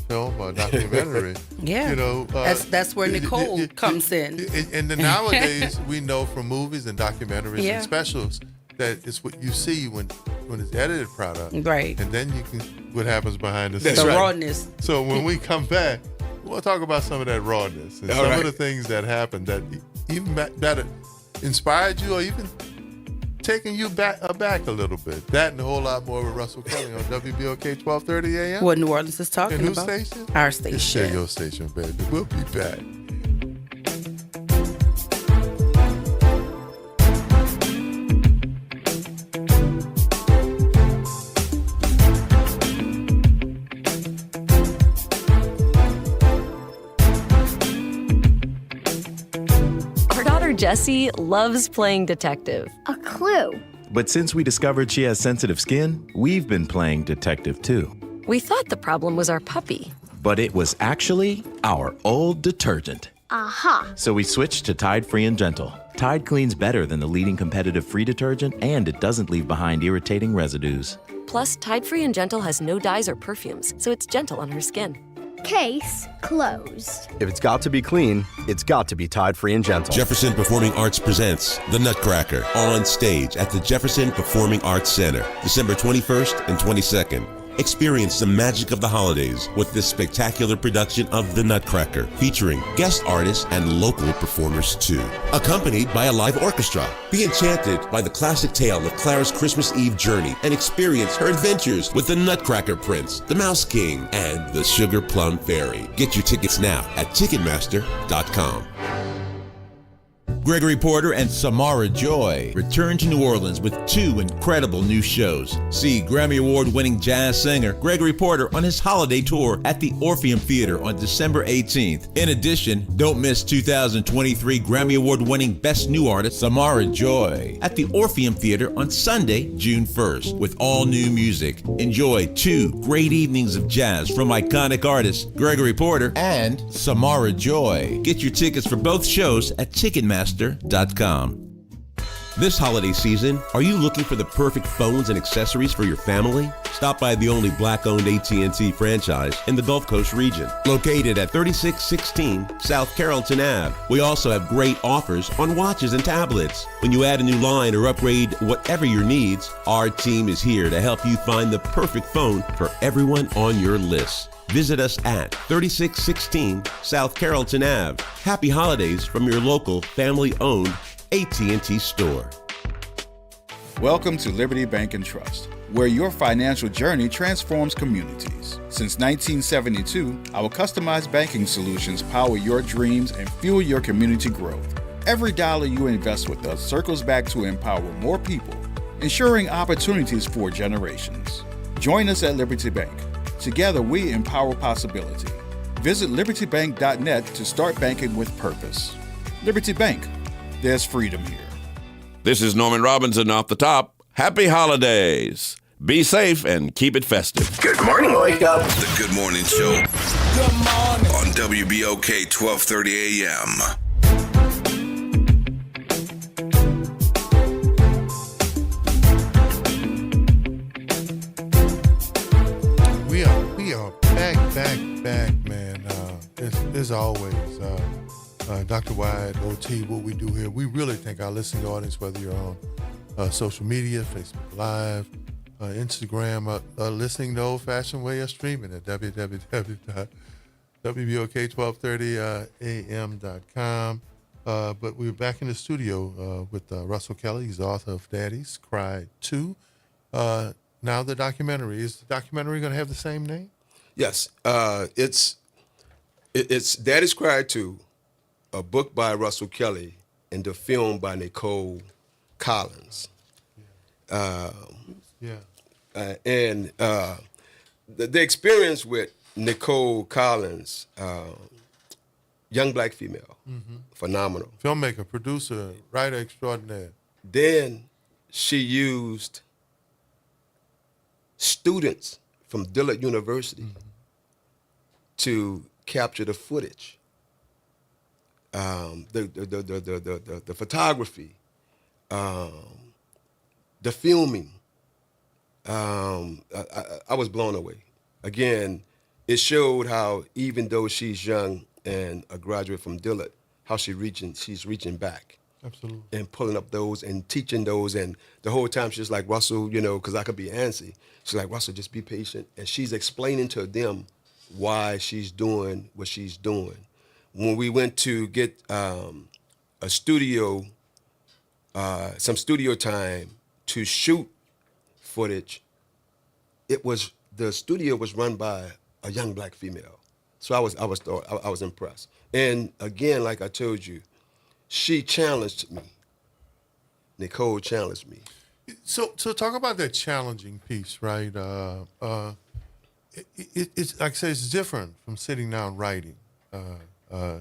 film or documentary, that's where Nicole comes in. And then nowadays we know from movies and documentaries and specials that it's what you see when it's edited product, right? And then you can what happens behind the scenes, the rawness. So when we come back, we'll talk about some of that rawness and some of the things that happened that even that inspired you or even taking you back a little bit. That and a whole lot more with Russell Kelly on WBOK 1230 AM. What New Orleans is talking about. And whose station? Our station. It's your station, baby. We'll be back. Jessie loves playing detective. A clue. But since we discovered she has sensitive skin, we've been playing detective too. We thought the problem was our puppy. But it was actually our old detergent. Aha. So we switched to Tide Free and Gentle. Tide cleans better than the leading competitive free detergent, and it doesn't leave behind irritating residues. Plus, Tide Free and Gentle has no dyes or perfumes, so it's gentle on her skin. Case closed. If it's got to be clean, it's got to be Tide Free and Gentle. Jefferson Performing Arts presents The Nutcracker on stage at the Jefferson Performing Arts Center, December 21st and 22nd. Experience the magic of the holidays with this spectacular production of The Nutcracker, featuring guest artists and local performers too. Accompanied by a live orchestra. Be enchanted by the classic tale of Clara's Christmas Eve journey and experience her adventures with the Nutcracker Prince, the Mouse King, and the Sugar Plum Fairy. Get your tickets now at Ticketmaster.com. Gregory Porter and Samara Joy return to New Orleans with 2 incredible new shows. See Grammy Award-winning jazz singer Gregory Porter on his holiday tour at the Orpheum Theater on December 18th. In addition, don't miss 2023 Grammy Award-winning Best New Artist Samara Joy at the Orpheum Theater on Sunday, June 1st, with all new music. Enjoy 2 great evenings of jazz from iconic artists Gregory Porter and Samara Joy. Get your tickets for both shows at Ticketmaster.com. This holiday season, are you looking for the perfect phones and accessories for your family? Stop by the only black-owned AT&T franchise in the Gulf Coast region, located at 3616 South Carrollton Ave. We also have great offers on watches and tablets. When you add a new line or upgrade whatever your needs, our team is here to help you find the perfect phone for everyone on your list. Visit us at 3616 South Carrollton Ave. Happy holidays from your local family-owned AT&T store. Welcome to Liberty Bank and Trust, where your financial journey transforms communities. Since 1972, our customized banking solutions power your dreams and fuel your community growth. Every dollar you invest with us circles back to empower more people, ensuring opportunities for generations. Join us at Liberty Bank. Together, we empower possibility. Visit libertybank.net to start banking with purpose. Liberty Bank, there's freedom here. This is Norman Robinson off the top. Happy holidays. Be safe and keep it festive. Good morning, Wake Up. The Good Morning Show. Good morning. On WBOK 1230 AM. We are back, man. As always, Dr. Wyatt, OT, what we do here, we really thank our listening audience, whether you're on social media, Facebook Live, Instagram, listening the old-fashioned way of streaming at www.WBOK1230am.com. But we're back in the studio with Russell Kelly. He's the author of Daddy's Cried 2. Now the documentary. Is the documentary going to have the same name? Yes. It's Daddy's Cried 2, a book by Russell Kelly, and the film by Nicole Collins. The experience with Nicole Collins, young black female, phenomenal. Filmmaker, producer, writer extraordinaire. Then she used students from Dillard University to capture the footage, the photography, the filming. I was blown away. Again, it showed how even though she's young and a graduate from Dillard, how she's reaching back. Absolutely. And pulling up those and teaching those. And the whole time she's like, Russell, because I could be antsy. She's like, Russell, just be patient. And she's explaining to them why she's doing what she's doing. When we went to get some studio time to shoot footage, the studio was run by a young black female. So I was impressed. And again, like I told you, she challenged me. Nicole challenged me. So talk about that challenging piece, right? It's like I say, it's different from sitting down writing.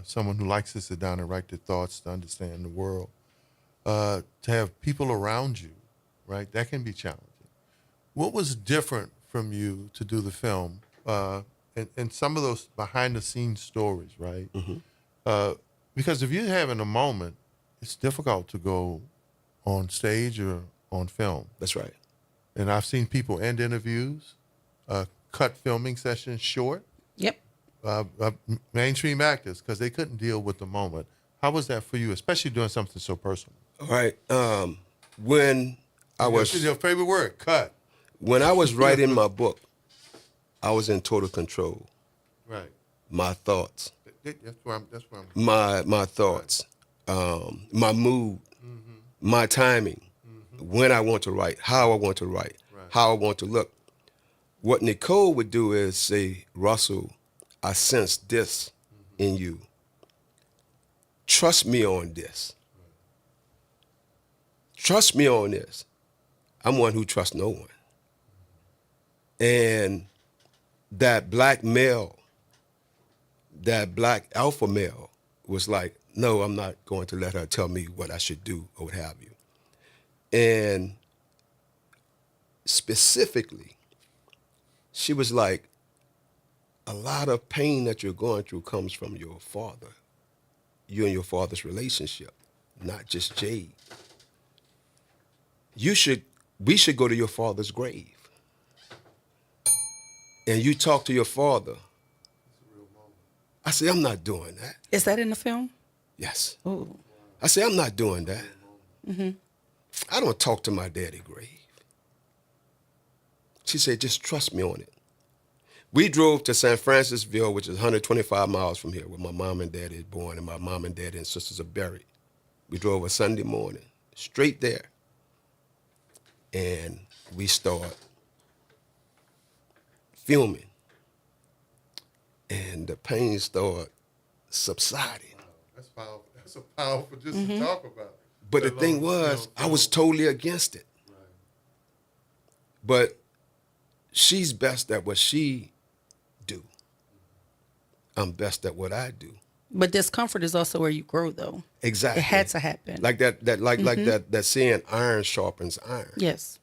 Someone who likes to sit down and write their thoughts to understand the world. To have people around you, right? That can be challenging. What was different from you to do the film? And some of those behind the scenes stories, right? Because if you're having a moment, it's difficult to go on stage or on film. That's right. And I've seen people end interviews, cut filming sessions short. Yep. Mainstream actors, because they couldn't deal with the moment. How was that for you, especially doing something so personal? All right. When I was... What's your favorite word? Cut. When I was writing my book, I was in total control. Right. My thoughts. That's where I'm. My thoughts, my mood, my timing, when I want to write, how I want to write, how I want to look. What Nicole would do is say, Russell, I sense this in you. Trust me on this. Trust me on this. I'm one who trusts no one. And that black male, that black alpha male was like, no, I'm not going to let her tell me what I should do or what have you. And specifically, she was like, a lot of pain that you're going through comes from your father, you and your father's relationship, not just Jade. We should go to your father's grave. And you talk to your father. I say, I'm not doing that. Is that in the film? Yes. Oh. I say, I'm not doing that. Mm-hmm. I don't talk to my daddy's grave. She said, just trust me on it. We drove to San Francisville, which is 125 miles from here, where my mom and daddy is born, and my mom and daddy and sisters are buried. We drove a Sunday morning, straight there. And we start filming. And the pain started subsiding. That's powerful. That's a powerful just to talk about. But the thing was, I was totally against it. Right. But she's best at what she do. I'm best at what I do. But discomfort is also where you grow, though. Exactly. It had to happen. Like that saying, iron sharpens iron. Yes.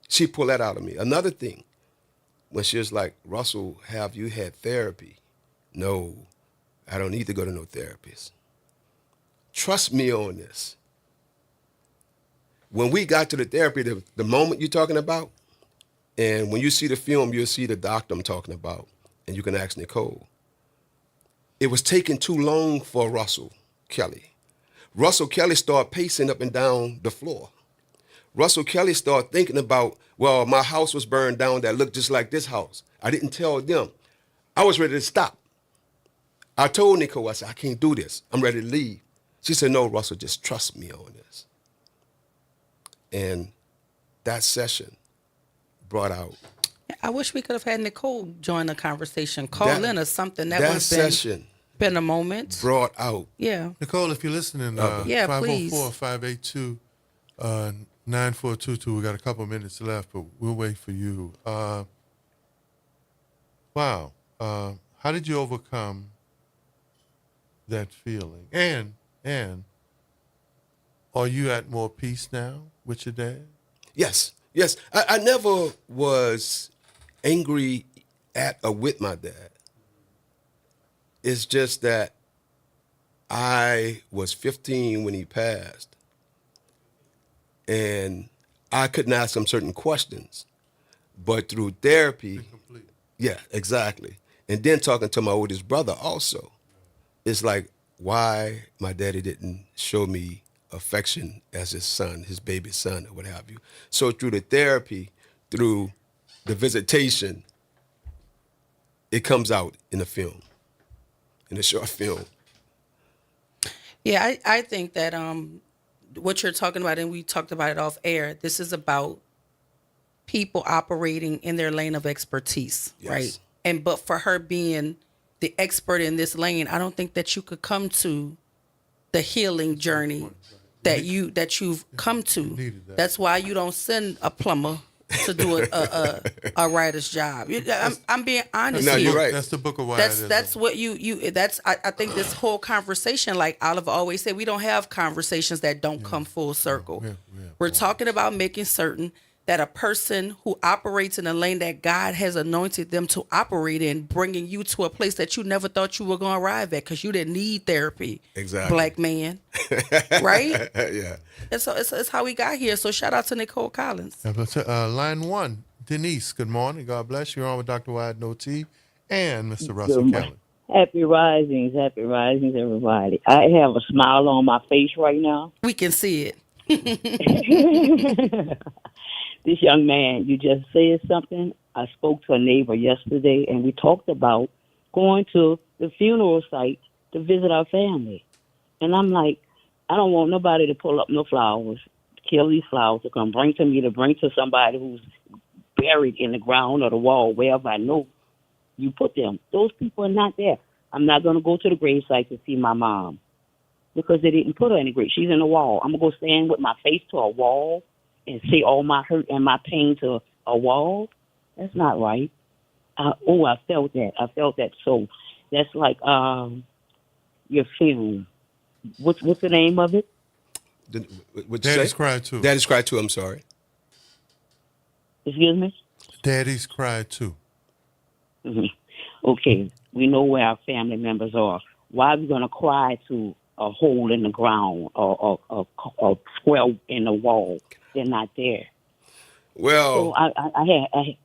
She pulled that out of me. Another thing, when she was like, Russell, have you had therapy? No, I don't need to go to no therapist. Trust me on this. When we got to the therapy, the moment you're talking about, and when you see the film, you'll see the doctor I'm talking about, and you can ask Nicole. It was taking too long for Russell Kelly. Russell Kelly started pacing up and down the floor. Russell Kelly started thinking about, well, my house was burned down that looked just like this house. I didn't tell them. I was ready to stop. I told Nicole, I said, I can't do this. I'm ready to leave. She said, no, Russell, just trust me on this. And that session brought out. I wish we could have had Nicole join the conversation, call in or something. That would have been a moment. Brought out. Yeah. Nicole, if you're listening, yeah, 504-582-9422. We got a couple minutes left, but we'll wait for you. Wow. How did you overcome that feeling? And are you at more peace now with your dad? Yes. I never was angry at or with my dad. It's just that I was 15 when he passed, and I couldn't ask him certain questions. But through therapy, yeah, exactly. And then talking to my oldest brother also, it's like why my daddy didn't show me affection as his son, his baby son, or what have you. So through the therapy, through the visitation, it comes out in the film, in the short film. Yeah, I think that what you're talking about, and we talked about it off air, this is about people operating in their lane of expertise, Yes. right? But for her being the expert in this lane, I don't think that you could come to the healing journey that you've come to. That's why you don't send a plumber to do a writer's job. I'm being honest No, here. you're right. That's the book of why. That's what I think this whole conversation, like Oliver always said, we don't have conversations that don't come full circle. We're talking about making certain that a person who operates in a lane that God has anointed them to operate in, bringing you to a place that you never thought you were going to arrive at because you didn't need therapy. Exactly. Black man. Right? Yeah. And so it's how we got here. So shout out to Nicole Collins. Line one, Denise, good morning. God bless you. You're on with Dr. Wyatt No T and Mr. Russell Kelly. Happy risings, everybody. I have a smile on my face right now. We can see it. This young man, you just said something. I spoke to a neighbor yesterday, and we talked about going to the funeral site to visit our family. And I'm like, I don't want nobody to pull up no flowers, kill these flowers to come bring to me, to bring to somebody who's buried in the ground or the wall, wherever I know you put them. Those people are not there. I'm not going to go to the grave site to see my mom because they didn't put her in the grave. She's in the wall. I'm going to go stand with my face to a wall and say all my hurt and my pain to a wall. That's not right. I felt that. So that's like your film. What's the name of it? Daddy's Cry Too. Daddy's Cry Too, I'm sorry. Excuse me? Daddy's Cry Too. Mm-hmm. Okay, we know where our family members are. Why are we going to cry to a hole in the ground or a square in the wall? They're not there. Well, so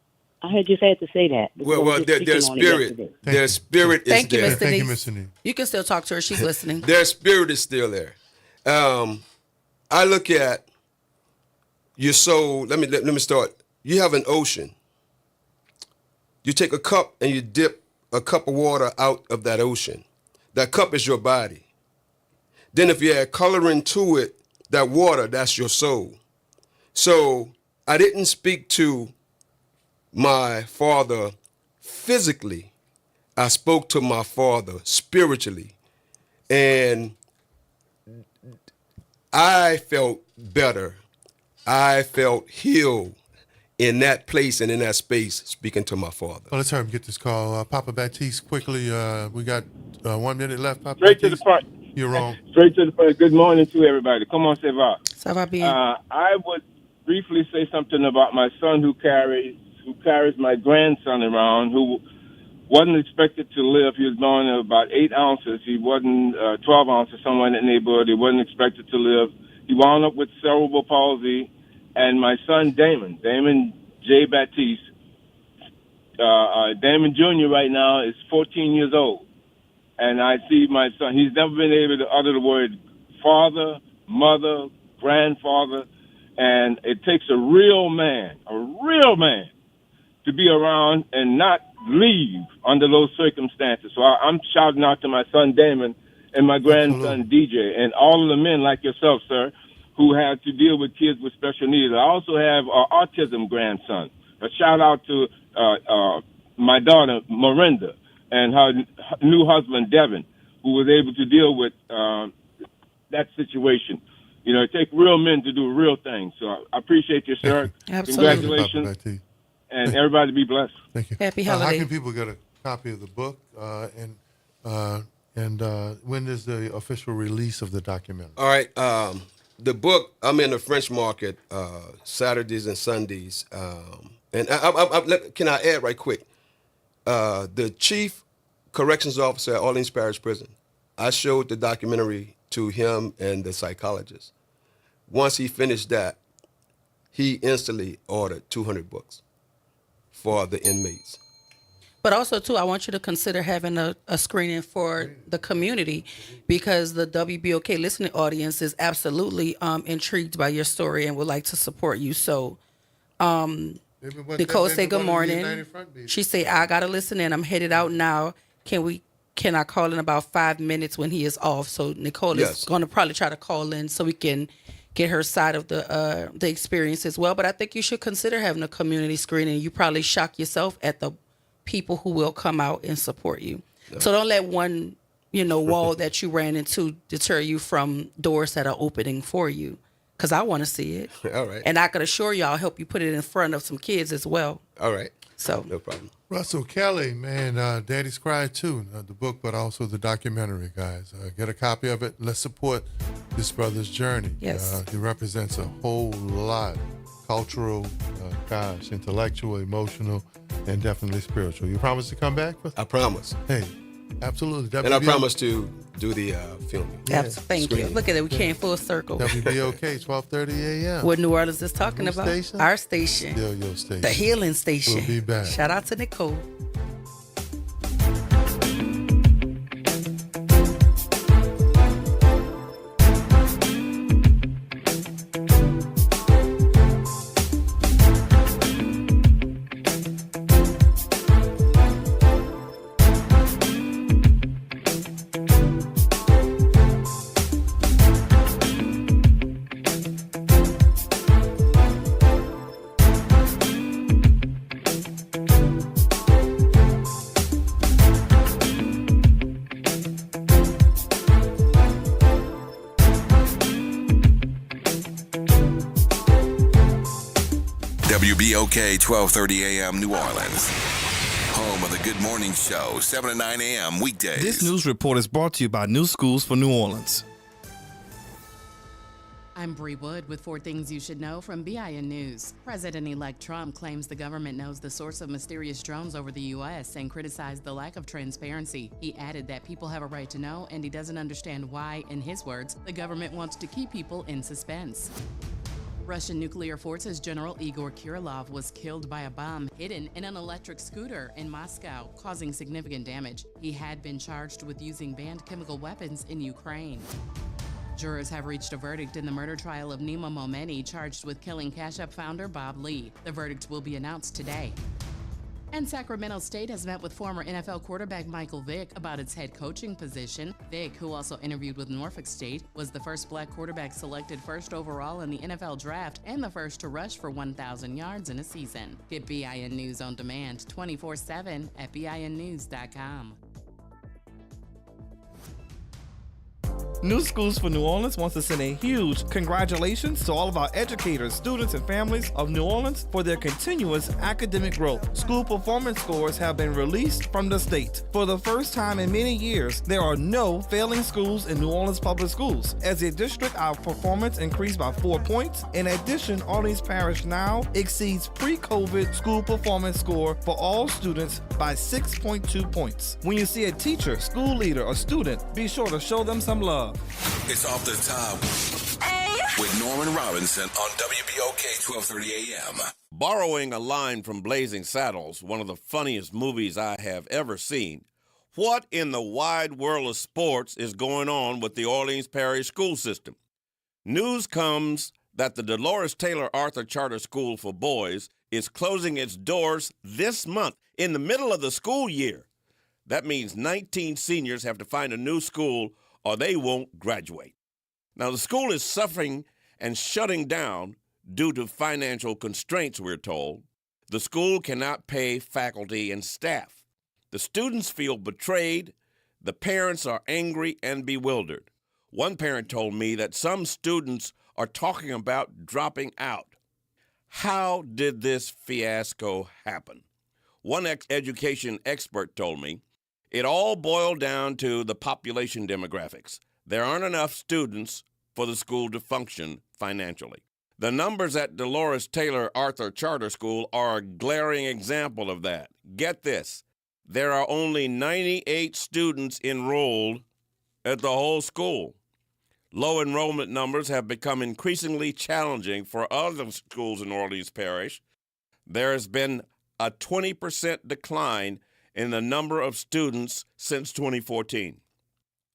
I had just had to say that. Well, their spirit is Thank you, there. Miss Denise. You can still talk to her. She's listening. Their spirit is still there. I look at your soul. Let me start. You have an ocean. You take a cup and you dip a cup of water out of that ocean. That cup is your body. Then if you add coloring to it, that water, that's your soul. So I didn't speak to my father physically. I spoke to my father spiritually, and I felt better. I felt healed in that place and in that space speaking to my father. Well, let's hurry and get this call. Papa Baptiste, quickly. We got 1 minute left, Papa Straight Baptiste. to the point. You're wrong. Straight to the point. Good morning to everybody. Come on, Seva. Ça va bien. I would briefly say something about my son who carries my grandson around, who wasn't expected to live. He was born at about 8 ounces. He wasn't 12 ounces, somewhere in that neighborhood. He wasn't expected to live. He wound up with cerebral palsy. And my son, Damon J. Baptiste, Damon Jr. right now is 14 years old. And I see my son, he's never been able to utter the word father, mother, grandfather. And it takes a real man, to be around and not leave under those circumstances. So I'm shouting out to my son, Damon, and my grandson, DJ, and all of the men like yourself, sir, who have to deal with kids with special needs. I also have an autism grandson. A shout out to my daughter, Miranda, and her new husband, Devin, who was able to deal with that situation. You know, it takes real men to do real things. So I appreciate you, sir. Absolutely. Congratulations. And everybody be blessed. Thank you. Happy How holiday. can people get a copy of the book? And when is the official release of the documentary? All right. The book, I'm in the French market Saturdays and Sundays. And can I add right quick? The chief corrections officer at Orleans Parish Prison, I showed the documentary to him and the psychologist. Once he finished that, he instantly ordered 200 books for the inmates. But also, too, I want you to consider having a screening for the community, because the WBOK listening audience is absolutely intrigued by your story and would like to support you. So Nicole say good morning. She say, I got to listen in. I'm headed out now. Can I call in about 5 minutes when he is off? So Nicole is going to probably try to call in so we can get her side of the experience as well. But I think you should consider having a community screening. You probably shock yourself at the people who will come out and support you. No. So don't let one, wall that you ran into deter you from doors that are opening for you. Because I want to see it. All right. And I can assure you I'll help you put it in front of some kids as well. All right. So no problem. Russell Kelly, man, Daddy's Cry too, the book, but also the documentary, guys. Get a copy of it. Let's support this brother's journey. Yes. He represents a whole lot. Cultural, intellectual, emotional, and definitely spiritual. You promise to come back? I promise. Hey, absolutely. And I promise to do the filming. Thank you. Look at it. We came full circle. WBOK, 12:30 a.m. What New Orleans is talking about? Station? Our station. Still your station. The healing station. We'll be back. Shout out to Nicole. WBOK 1230 AM New Orleans. Home of the Good Morning Show, 7 to 9 a.m. weekdays. This news report is brought to you by New Schools for New Orleans. I'm Bree Wood with 4 things you should know from BIN News. President-elect Trump claims the government knows the source of mysterious drones over the U.S. and criticized the lack of transparency. He added that people have a right to know, and he doesn't understand why, in his words, the government wants to keep people in suspense. Russian nuclear forces General Igor Kirillov was killed by a bomb hidden in an electric scooter in Moscow, causing significant damage. He had been charged with using banned chemical weapons in Ukraine. Jurors have reached a verdict in the murder trial of Nima Momeni, charged with killing Cash App founder Bob Lee. The verdict will be announced today. And Sacramento State has met with former NFL quarterback Michael Vick about its head coaching position. Vick, who also interviewed with Norfolk State, was the first black quarterback selected first overall in the NFL draft and the first to rush for 1,000 yards in a season. Get BIN News on demand 24/7 at BINnews.com. New Schools for New Orleans wants to send a huge congratulations to all of our educators, students, and families of New Orleans for their continuous academic growth. School performance scores have been released from the state. For the first time in many years, there are no failing schools in New Orleans Public Schools. As a district, our performance increased by 4 points. In addition, Orleans Parish now exceeds pre-COVID school performance score for all students by 6.2 points. When you see a teacher, school leader, or student, be sure to show them some love. It's Off the Top with Norman Robinson on WBOK 1230 AM. Borrowing a line from Blazing Saddles, one of the funniest movies I have ever seen, what in the wide world of sports is going on with the Orleans Parish school system? News comes that the Dolores Taylor Arthur Charter School for Boys is closing its doors this month in the middle of the school year. That means 19 seniors have to find a new school or they won't graduate. Now, the school is suffering and shutting down due to financial constraints, we're told. The school cannot pay faculty and staff. The students feel betrayed. The parents are angry and bewildered. One parent told me that some students are talking about dropping out. How did this fiasco happen? One education expert told me, it all boiled down to the population demographics. There aren't enough students for the school to function financially. The numbers at Dolores Taylor Arthur Charter School are a glaring example of that. Get this, there are only 98 students enrolled at the whole school. Low enrollment numbers have become increasingly challenging for other schools in Orleans Parish. There has been a 20% decline in the number of students since 2014.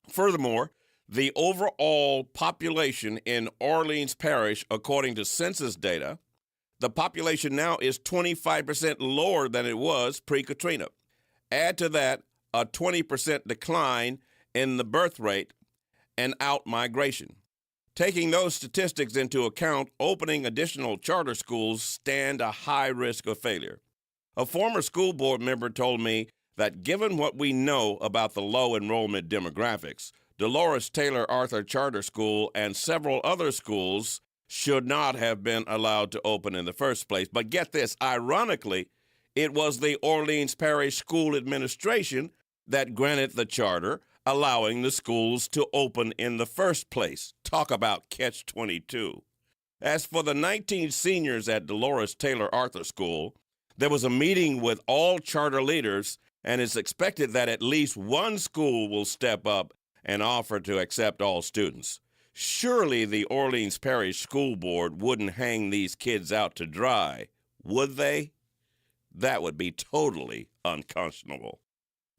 Furthermore, the overall population in Orleans Parish, according to census data, the population now is 25% lower than it was pre-Katrina. Add to that a 20% decline in the birth rate and out-migration. Taking those statistics into account, opening additional charter schools stand a high risk of failure. A former school board member told me that given what we know about the low enrollment demographics, Dolores Taylor Arthur Charter School and several other schools should not have been allowed to open in the first place. But get this, ironically, it was the Orleans Parish School Administration that granted the charter, allowing the schools to open in the first place. Talk about catch-22. As for the 19 seniors at Dolores Taylor Arthur School, there was a meeting with all charter leaders, and it's expected that at least one school will step up and offer to accept all students. Surely the Orleans Parish School Board wouldn't hang these kids out to dry, would they? That would be totally unconscionable.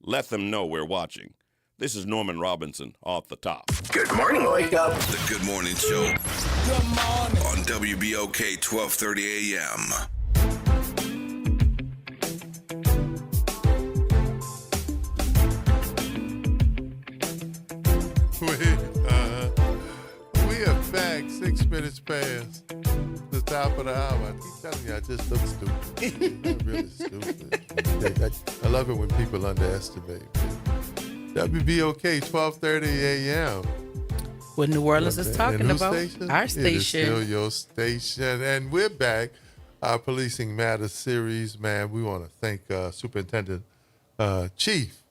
Let them know we're watching. This is Norman Robinson, Off the Top. Good morning. Wake up. The Good Morning Show. Good morning. On WBOK 1230 AM. We are back 6 minutes past the top of the hour. I keep telling you, I just look stupid. I'm really stupid. I love it when people underestimate me. WBOK 1230 AM. What New Orleans is talking about. Station? Our It is station. still your station. And we're back. Our Policing Matters series, man. We want to thank Superintendent Chief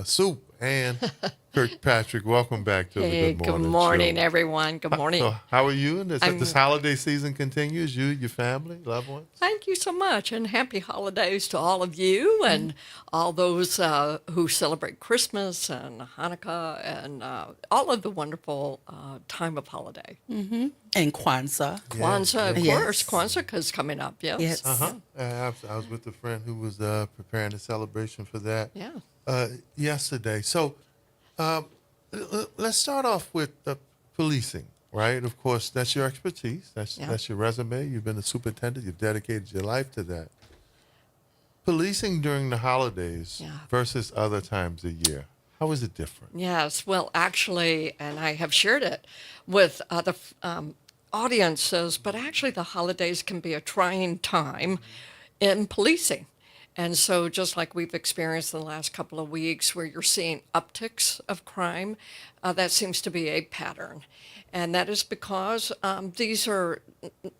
Soup and Kirkpatrick. Welcome back to the Good Morning Good morning, Show. everyone. Good morning. So how are you? And this holiday season continues. You, your family, loved ones. Thank you so much, and happy holidays to all of you and all those who celebrate Christmas and Hanukkah and all of the wonderful time of holiday. Mm-hmm. And Kwanzaa. Kwanzaa, of Yes. course. Kwanzaa is coming up, yes. Yes. I was with a friend who was preparing a celebration for that Yeah. yesterday. So let's start off with policing, right? Of course, that's your expertise. That's your resume. You've been a superintendent. You've dedicated your life to that. Policing during the holidays versus other times a year, how is it different? Yes, well, actually, and I have shared it with other audiences, but actually the holidays can be a trying time in policing. And so just like we've experienced in the last couple of weeks where you're seeing upticks of crime, that seems to be a pattern. And that is because these are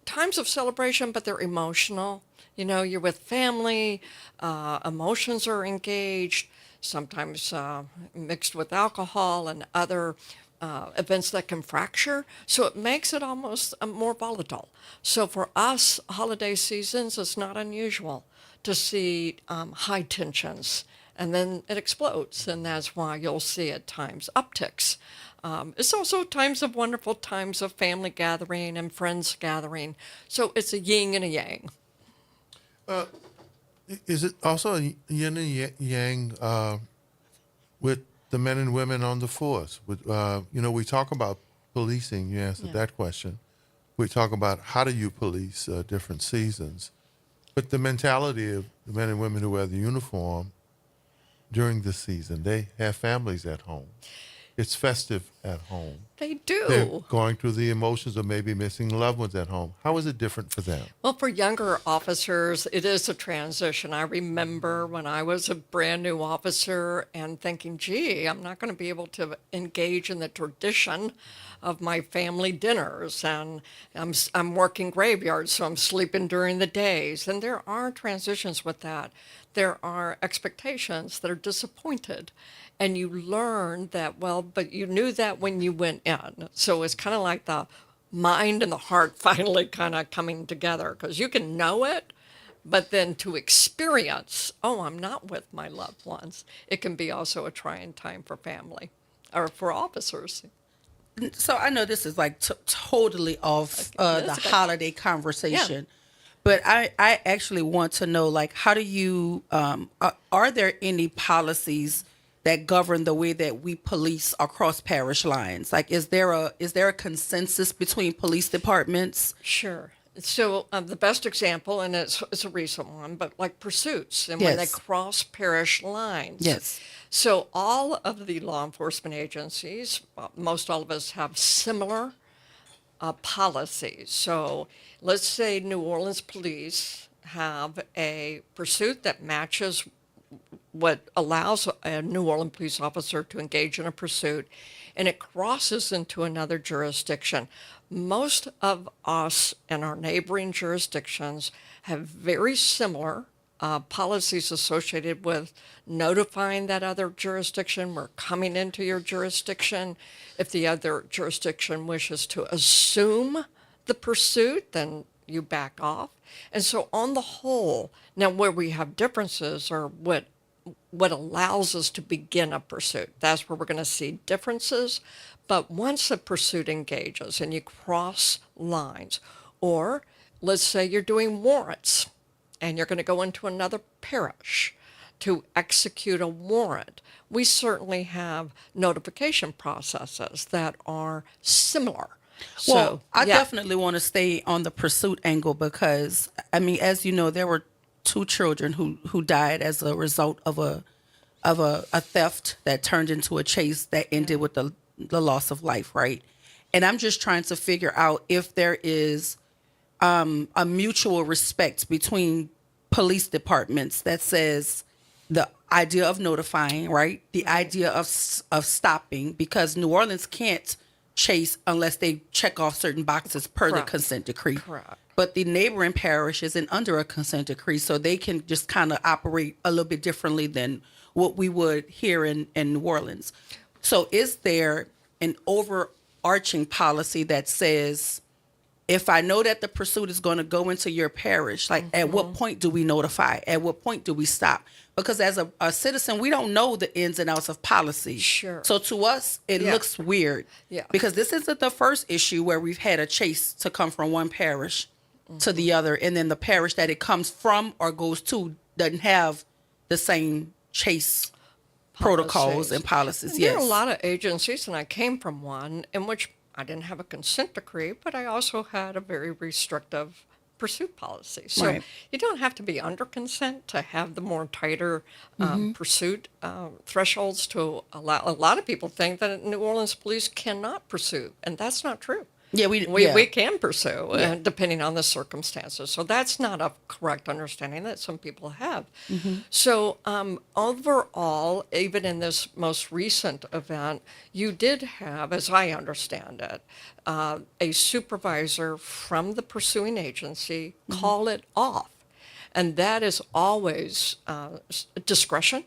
times of celebration, but they're emotional. You know, you're with family, emotions are engaged, sometimes mixed with alcohol and other events that can fracture. So it makes it almost more volatile. So for us, holiday seasons, it's not unusual to see high tensions, and then it explodes, and that's why you'll see at times upticks. It's also times of wonderful times of family gathering and friends gathering. So it's a yin and a yang. Is it also a yin and yang with the men and women on the force? With, we talk about policing. You answered that question. We talk about how do you police different seasons. But the mentality of the men and women who wear the uniform during the season, they have families at home. It's festive at home. They do. They're going through the emotions of maybe missing loved ones at home. How is it different for them? Well, for younger officers, it is a transition. I remember when I was a brand new officer and thinking, gee, I'm not going to be able to engage in the tradition of my family dinners, and I'm working graveyards, so I'm sleeping during the days. And there are transitions with that. There are expectations that are disappointed. And you learn that, well, but you knew that when you went in. So it's kind of like the mind and the heart finally kind of coming together, because you can know it, but then to experience, oh, I'm not with my loved ones, it can be also a trying time for family or for officers. So I know this is like totally off the holiday conversation. Yeah. But I actually want to know, like, how do you, are there any policies that govern the way that we police across parish lines? Like, is there a consensus between police departments? Sure. So the best example, and it's a recent one, but like pursuits, and when they cross parish lines. Yes. So all of the law enforcement agencies, most all of us have similar policies. So let's say New Orleans police have a pursuit that matches what allows a New Orleans police officer to engage in a pursuit, and it crosses into another jurisdiction. Most of us in our neighboring jurisdictions have very similar policies associated with notifying that other jurisdiction. We're coming into your jurisdiction. If the other jurisdiction wishes to assume the pursuit, then you back off. And so on the whole, now where we have differences are what allows us to begin a pursuit. That's where we're going to see differences. But once a pursuit engages and you cross lines, or let's say you're doing warrants and you're going to go into another parish to execute a warrant, we certainly have notification processes that are similar. Well, I definitely want to stay on the pursuit angle because, I mean, as you know, there were 2 children who died as a result of a theft that turned into a chase that ended with the loss of life, right? And I'm just trying to figure out if there is a mutual respect between police departments that says the idea of notifying, right? The idea of stopping, because New Orleans can't chase unless they check off certain boxes per the consent decree. Correct. But the neighboring parish isn't under a consent decree, so they can just kind of operate a little bit differently than what we would here in New Orleans. So is there an overarching policy that says, if I know that the pursuit is going to go into your parish, like at what point do we notify? At what point do we stop? Because as a citizen, we don't know the ins and outs of policy. Sure. So to us, it looks weird. Yeah. Because this isn't the first issue where we've had a chase to come from one parish to the other, and then the parish that it comes from or goes to doesn't have the same chase protocols and policies. And there are a lot of agencies, and I came from one in which I didn't have a consent decree, but I also had a very restrictive pursuit policy. So Right. you don't have to be under consent to have the more tighter pursuit thresholds to allow. A lot of people think that New Orleans police cannot pursue, and that's not true. Yeah, We can pursue, Yeah. depending on the circumstances. So that's not a correct understanding that some people have. Mm-hmm. So overall, even in this most recent event, you did have, as I understand it, a supervisor from the pursuing agency Mm-hmm. call it off. And that is always discretion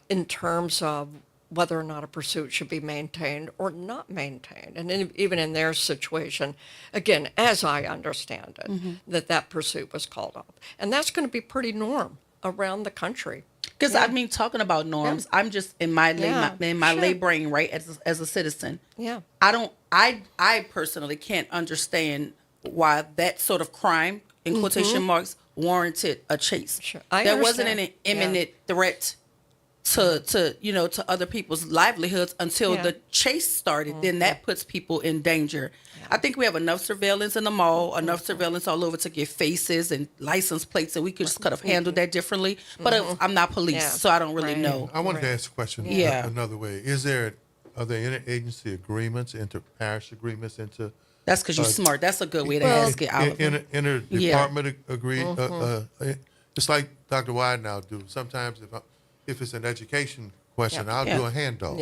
in terms of whether or not a pursuit should be maintained or not maintained. And even in their situation, again, as I understand it, that pursuit was called off. And that's going to be pretty norm around the country. Because I mean, talking about norms, I'm just in my lay brain, right? As a citizen, Yeah. I personally can't understand why that sort of crime, in quotation marks, warranted a chase. Sure. I There wasn't understand. any imminent threat to other people's livelihoods until the chase started. Then that puts people in danger. I think we have enough surveillance in the mall, enough surveillance all over to get faces and license plates, and we could just could have handled that differently. But I'm not police, so I don't really know. I wanted to ask a question another way. Are there interagency agreements, inter-parish agreements, That's because you're smart. That's a good way to ask it, Oliver. Inter-department it's like Dr. Widenow do. Sometimes if it's an education question, I'll do a handoff.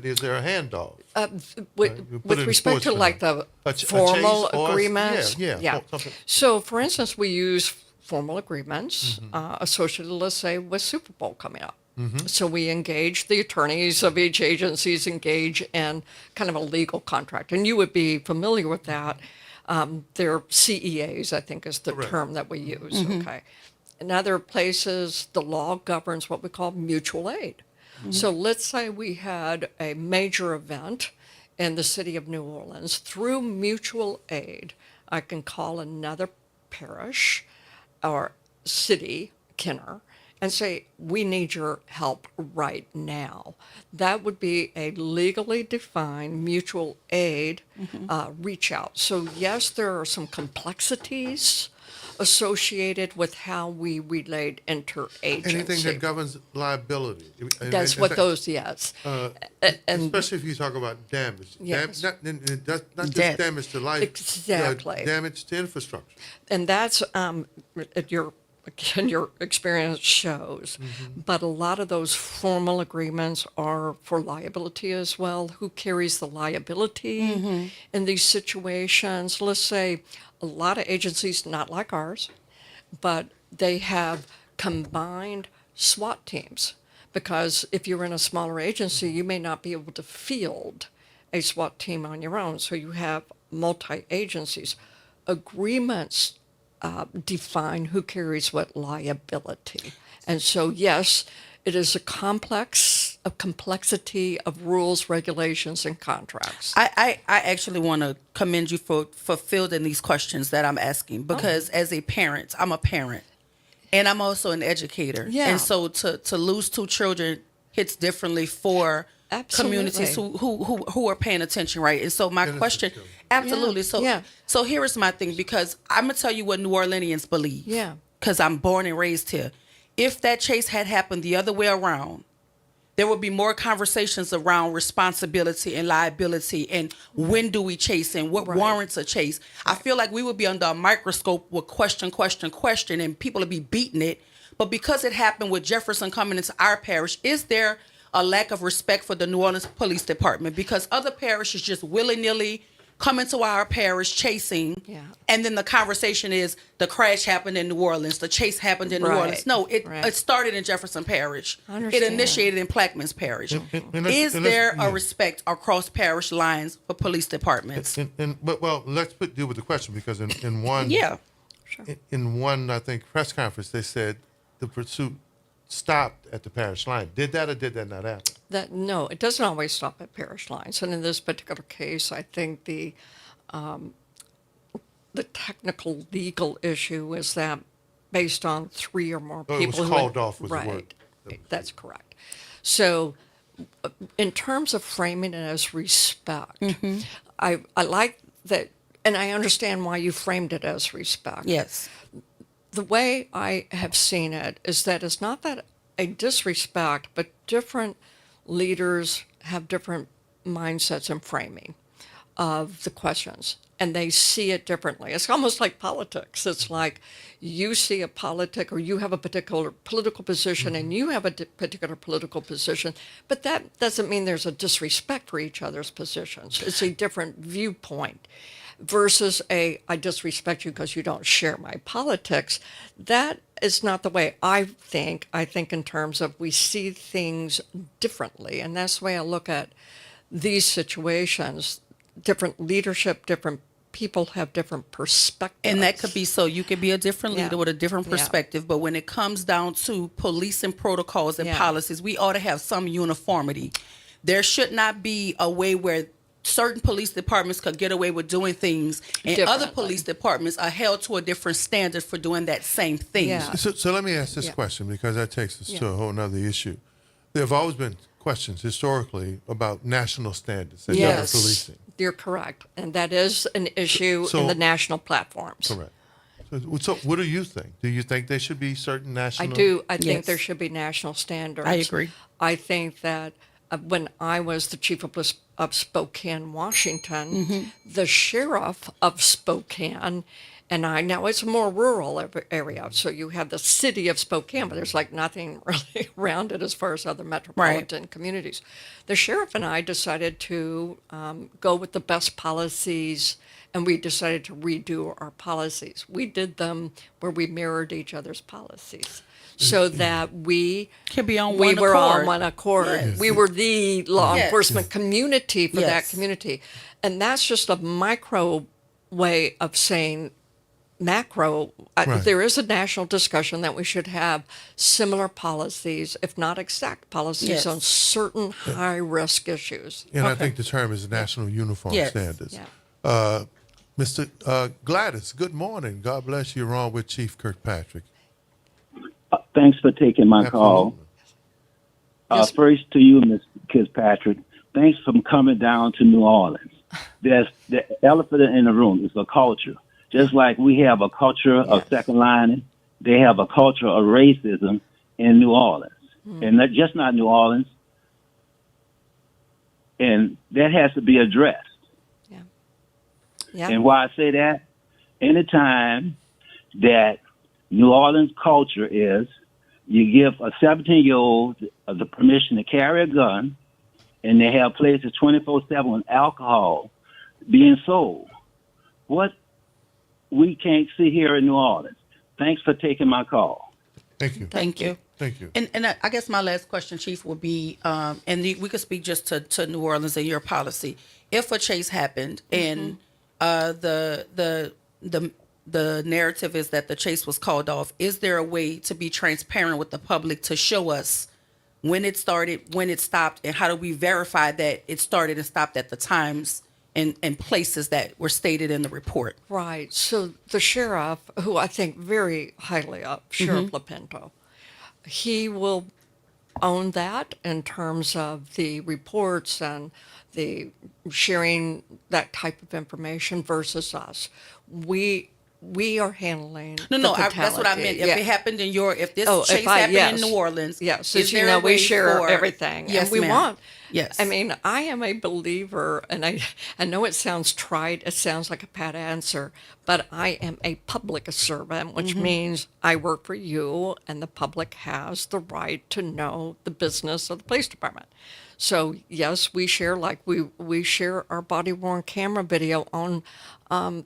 Is there a handoff? With respect to like the formal agreements, So, for instance, we use formal agreements associated, let's say, with Super Bowl coming up. So we engage the attorneys of each agencies engage in kind of a legal contract, and you would be familiar with that. They're CEAs, I think, is the term that we use. Okay. In other places, the law governs what we call mutual aid. So let's say we had a major event in the city of New Orleans. Through mutual aid, I can call another parish or city, Kenner, and say, we need your help right now. That would be a legally defined mutual aid reach out. So yes, there are some complexities associated with how we relate interagency. Anything that governs liability. That's what those, yes. And especially if you talk about damage. Yes. Not just damage to life. Exactly. Damage to infrastructure. And that's your experience shows. But a lot of those formal agreements are for liability as well. Who carries the liability in these situations? Let's say a lot of agencies, not like ours, but they have combined SWAT teams. Because if you're in a smaller agency, you may not be able to field a SWAT team on your own. So you have multi-agencies. Agreements define who carries what liability. And so, yes, it is a complexity of rules, regulations, and contracts. I actually want to commend you for fielding these questions that I'm asking, because as a parent, I'm a parent, and I'm also an educator. Yeah. And so to lose two children hits differently for communities who are paying attention, right? And so my question, absolutely. So here is my thing, because I'm gonna tell you what New Orleanians believe. Yeah. Because I'm born and raised here. If that chase had happened the other way around, there would be more conversations around responsibility and liability and when do we chase and what warrants a chase. I feel like we would be under a microscope with question, and people would be beating it. But because it happened with Jefferson coming into our parish, is there a lack of respect for the New Orleans Police Department? Because other parishes just willy-nilly come into our parish chasing, and then the conversation is the crash happened in New Orleans, the chase happened in New Orleans. No, it started in Jefferson Parish. It initiated in Plaquemines Parish. Is there a respect across parish lines for police departments? But let's deal with the question, because in one in one I think press conference they said the pursuit stopped at the parish line. Did that or did that not happen? No, it doesn't always stop at parish lines. And in this particular case, I think the technical legal issue is that based on 3 or more people. It was called off was the word. That's correct. So in terms of framing it as respect, I like that and I understand why you framed it as respect. Yes. The way I have seen it is that it's not that a disrespect, but different leaders have different mindsets and framing of the questions, and they see it differently. It's almost like politics. It's like you see a politic, or you have a particular political position, and you have a particular political position, but that doesn't mean there's a disrespect for each other's positions. It's a different viewpoint. Versus I disrespect you because you don't share my politics. That is not the way I think. I think in terms of we see things differently. And that's the way I look at these situations. Different leadership, different people have different perspectives. And that could be so. You could be a different leader with a different perspective. But when it comes down to policing protocols and policies, we ought to have some uniformity. There should not be a way where certain police departments could get away with doing things, and other police departments are held to a different standard for doing that same thing. Yeah. So let me ask this question, because that takes us to a whole nother issue. There have always been questions historically about national standards and Yes, policing. you're correct. And that is an issue in the national platforms. Correct. So what do you think? Do you think there should be certain national? I do. I think there should be national standards. I agree. I think that when I was the chief of Spokane, Washington, the sheriff of Spokane, and I know it's a more rural area, so you have the city of Spokane, but there's like nothing really around it as far as other metropolitan communities. The sheriff and I decided to go with the best policies, and we decided to redo our policies. We did them where we mirrored each other's policies, so that we can be on we one were accord. on one accord. Yes. We were the law Yes. enforcement community for that Yes. community, and that's just a micro way of saying macro. Right. There is a national discussion that we should have similar policies, if not exact policies, on certain high risk issues. And I think the term is national uniform standards. Yeah. Mr. Gladys, good morning. God bless you. You're on with Chief Kirkpatrick. Thanks for taking my call. First to you, Ms. Kirkpatrick, thanks for coming down to New Orleans. There's the elephant in the room is a culture. Just like we have a culture of second lining, they have a culture of racism in New Orleans. And not New Orleans. And that has to be addressed. And why I say that, anytime that New Orleans culture is you give a 17-year-old the permission to carry a gun, and they have places 24/7 with alcohol being sold. What we can't see here in New Orleans. Thanks for taking my call. Thank you. Thank you. Thank you. And I guess my last question, Chief, would be, and we could speak just to New Orleans and your policy. If a chase happened and the narrative is that the chase was called off, is there a way to be transparent with the public to show us when it started, when it stopped, and how do we verify that it started and stopped at the times and places that were stated in the report? Right. So the sheriff, who I think very highly of, Sheriff LaPinto, he will own that in terms of the reports and the sharing that type of information versus us. We are handling that's what I meant. If it happened in if this chase happened in New Orleans, yes, is as there you know, a way we share for everything, Yes, and we ma'am. want. Yes, I mean, I am a believer, and I know it sounds trite, it sounds like a pat answer, but I am a public servant, which means I work for you, and the public has the right to know the business of the police department. So yes, we share, like we share our body-worn camera video on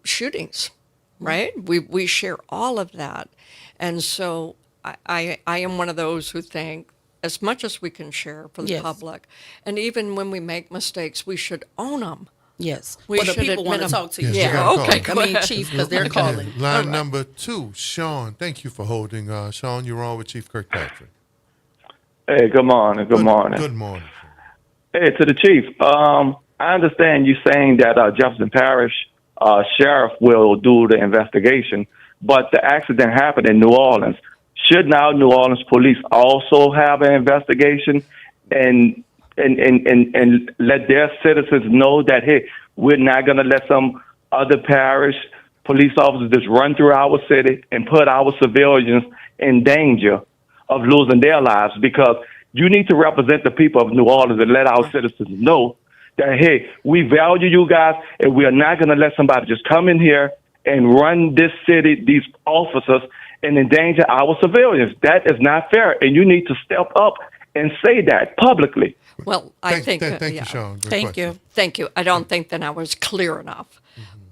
shootings, right? We share all of that. And so I am one of those who think as much as we can share for the public, and even when we make mistakes, we should own them. Yes. We Well, the should people want to admit 'em. talk to you. Yes, you Yeah, gotta okay, call. go I mean, ahead. Chief, because they're calling. Line number 2, Sean. Thank you for holding. Sean, you're on with Chief Kirkpatrick. Hey, good morning. Good morning. Good morning. Hey, to the chief. I understand you saying that Jefferson Parish sheriff will do the investigation, but the accident happened in New Orleans. Should now New Orleans police also have an investigation and let their citizens know that, hey, we're not going to let some other parish police officers just run through our city and put our civilians in danger of losing their lives, because you need to represent the people of New Orleans and let our citizens know that, hey, we value you guys, and we are not going to let somebody just come in here and run this city, these officers, and endanger our civilians. That is not fair, and you need to step up and say that publicly. Well, I think... Thank you, Sean. Good Thank question. you. Thank you. I don't think that I was clear enough.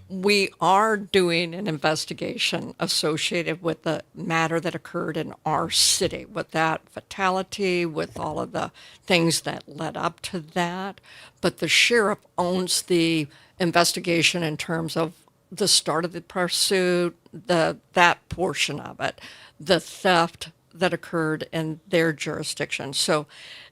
We are doing an investigation associated with the matter that occurred in our city, with that fatality, with all of the things that led up to that. But the sheriff owns the investigation in terms of the start of the pursuit, that portion of it, the theft that occurred in their jurisdiction. So,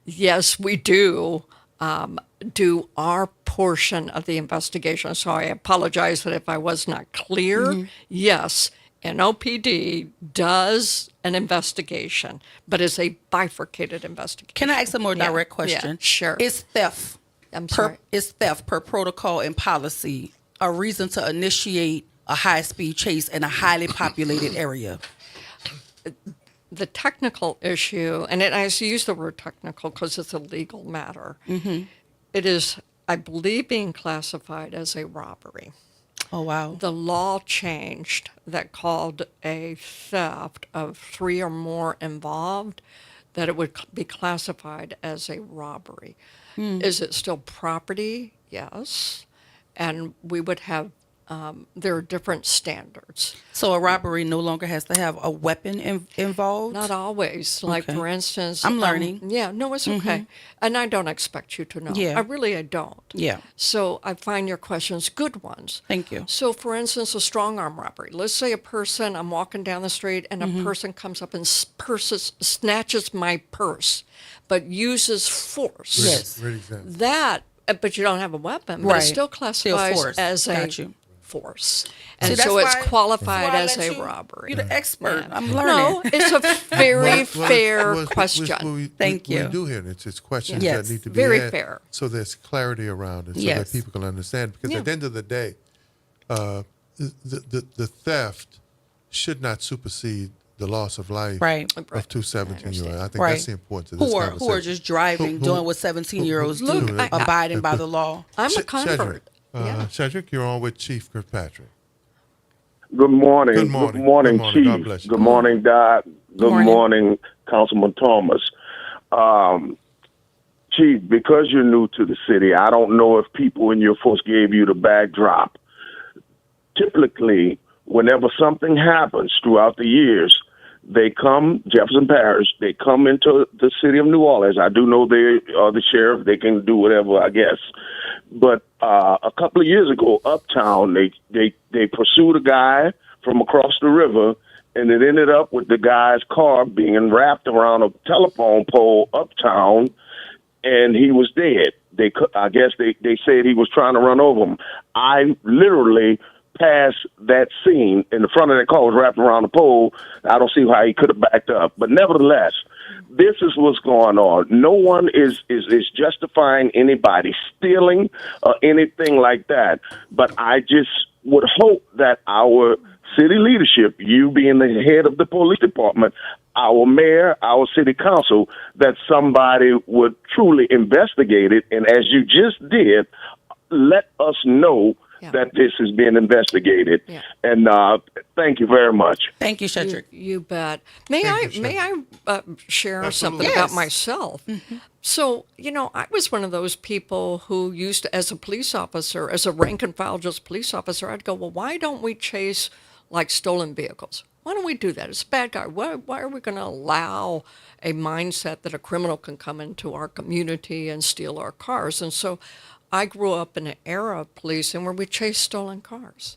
yes, we do our portion of the investigation. So I apologize that if I was not clear. Mm-hmm. Yes, NOPD does an investigation, but it's a bifurcated investigation. Can I ask a more direct question? Yeah, sure. Is theft is theft per protocol and policy a reason to initiate a high-speed chase in a highly populated area? The technical issue, and I use the word technical because it's a legal matter, it is, I believe, being classified as a robbery. Oh, wow. The law changed that called a theft of 3 or more involved, that it would be classified as a robbery. Is it still property? Yes. And we would have, there are different standards. So a robbery no longer has to have a weapon involved? Not always. Like, for instance... I'm learning. Yeah, no, it's okay. And I don't expect you to know. Yeah. I don't. Yeah. So I find your questions good ones. Thank you. So, for instance, a strong arm robbery. Let's say I'm walking down the street, and a person comes up and snatches my purse, but uses force. Yes. That, but you don't have a weapon, but it still classifies as a force. And so it's qualified as a robbery. You're the expert. Yeah. I'm learning. No, it's a very fair question. Thank you. We do here. It's questions Yes. that need to be Very asked fair. so there's clarity around it, so Yes. that people can understand. Because at the end of the day, the theft should not supersede the loss of life of two 17-year-olds. I think that's the importance of this conversation. Who are just driving, doing what 17-year-olds do, abiding by the law. I'm a convert. Cedric, you're on with Chief Kirkpatrick. Good morning. Good morning. Good morning, Good morning. Chief. God bless you. Good morning, Dad. Good morning, Councilman Thomas. Chief, because you're new to the city, I don't know if people in your force gave you the backdrop. Typically, whenever something happens throughout the years, they come, Jefferson Parish, they come into the city of New Orleans. I do know they are the sheriff. They can do whatever, I guess. But a couple of years ago, uptown, they pursued a guy from across the river, and it ended up with the guy's car being wrapped around a telephone pole uptown, and he was dead. I guess they said he was trying to run over him. I literally passed that scene, and the front of that car was wrapped around the pole. I don't see how he could have backed up. But nevertheless, this is what's going on. No one is justifying anybody stealing or anything like that. But I just would hope that our city leadership, you being the head of the police department, our mayor, our city council, that somebody would truly investigate it. And as you just did, let us know that this is being investigated. And thank you very much. Thank you, Cedric. You bet. May I share something about myself? So, I was one of those people who used to, as a police officer, as a rank and file just police officer, I'd go, well, why don't we chase like stolen vehicles? Why don't we do that? It's a bad guy. Why are we going to allow a mindset that a criminal can come into our community and steal our cars? And so I grew up in an era of policing where we chased stolen cars.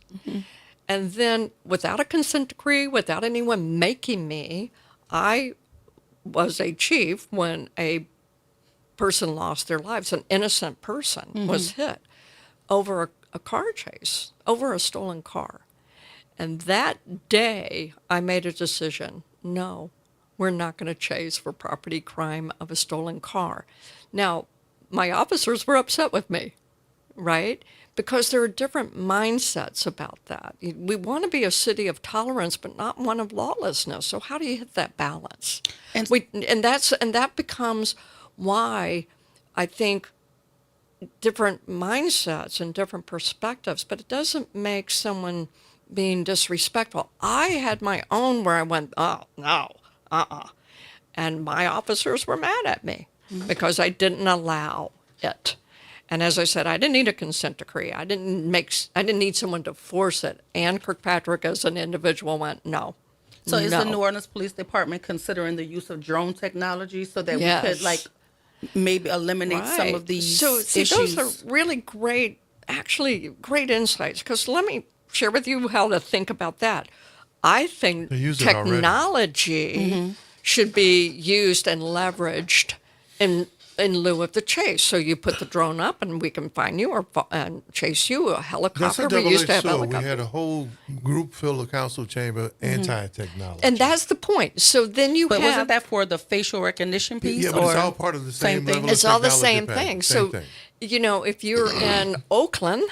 And then without a consent decree, without anyone making me, I was a chief when a person lost their lives. An innocent person was hit over a car chase, over a stolen car. And that day, I made a decision. No, we're not going to chase for property crime of a stolen car. Now, my officers were upset with me. right? Because there are different mindsets about that. We want to be a city of tolerance, but not one of lawlessness. So how do you hit that balance? And that becomes why I think different mindsets and different perspectives, but it doesn't make someone being disrespectful. I had my own where I went, oh, no, and my officers were mad at me because I didn't allow it. And as I said, I didn't need a consent decree. I didn't need someone to force it. Ann Kirkpatrick as an individual went, no. So is no. the New Orleans Police Department considering the use of drone technology so that we could maybe eliminate some of these issues? Those are really great insights, because let me share with you how to think about that. I think technology should be used and leveraged in lieu of the chase. So you put the drone up and we can find you and chase you. A helicopter. We used to have helicopters. We had a whole group fill the council chamber anti-technology. And that's the point. So then you But wasn't that for the facial recognition piece? Yeah, but it's all part of the same level of It's all the technology same thing. Same So, thing. if you're in Oakland,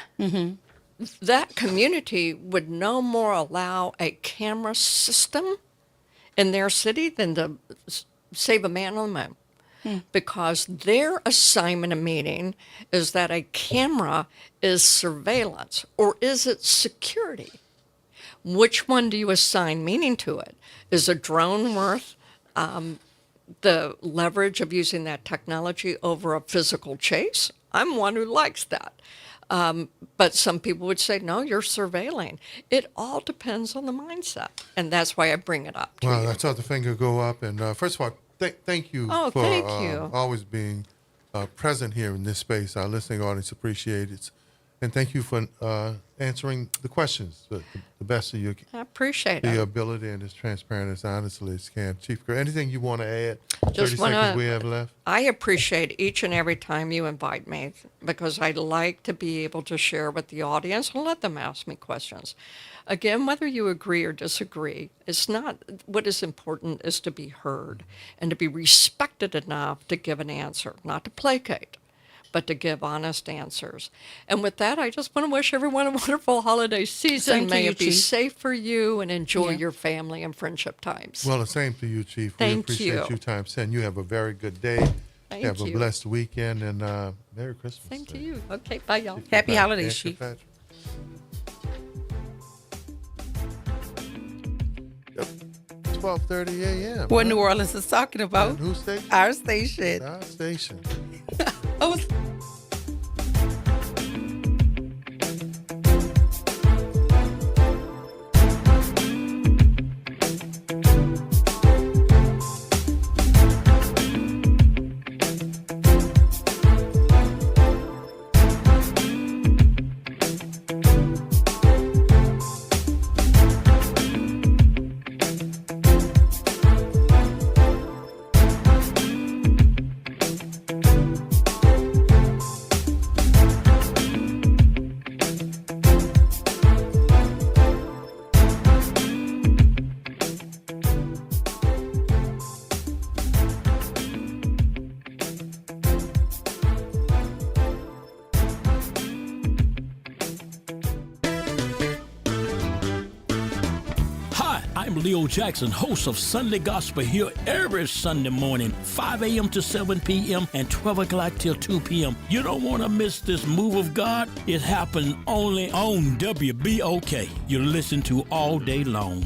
that community would no more allow a camera system in their city than to save a man on the moon. Because their assignment of meaning is that a camera is surveillance, or is it security? Which one do you assign meaning to it? Is a drone worth the leverage of using that technology over a physical chase? I'm one who likes that. But some people would say, no, you're surveilling. It all depends on the mindset. And that's why I bring it up to you. I saw the finger go up. And first of all, thank you for always being present here in this space. Our listening audience appreciates it. And thank you for answering the questions the best of your ability and as transparent as honestly as can. Chief Kerr, anything you want to add? 30 seconds we have left. I appreciate each and every time you invite me, because I like to be able to share with the audience and let them ask me questions. Again, whether you agree or disagree, it's not what is important is to be heard and to be respected enough to give an answer, not to placate, but to give honest answers. And with that, I just want to wish everyone a wonderful holiday season. May it be safe for you and enjoy your family and friendship times. Well, the same to you, Chief. We appreciate your time. Sen, you have a very good day. Thank have you. a blessed weekend, and Merry Christmas. Same to you. Okay, bye, y'all. Happy holidays, Chief. 12:30 a.m. What New Orleans is talking about. And whose station? Our station. Our station. Leo Jackson, host of Sunday Gospel, here every Sunday morning, 5 a.m. to 7 p.m. and 12 o'clock till 2 p.m. You don't want to miss this move of God. It happens only on WBOK. You listen to all day long.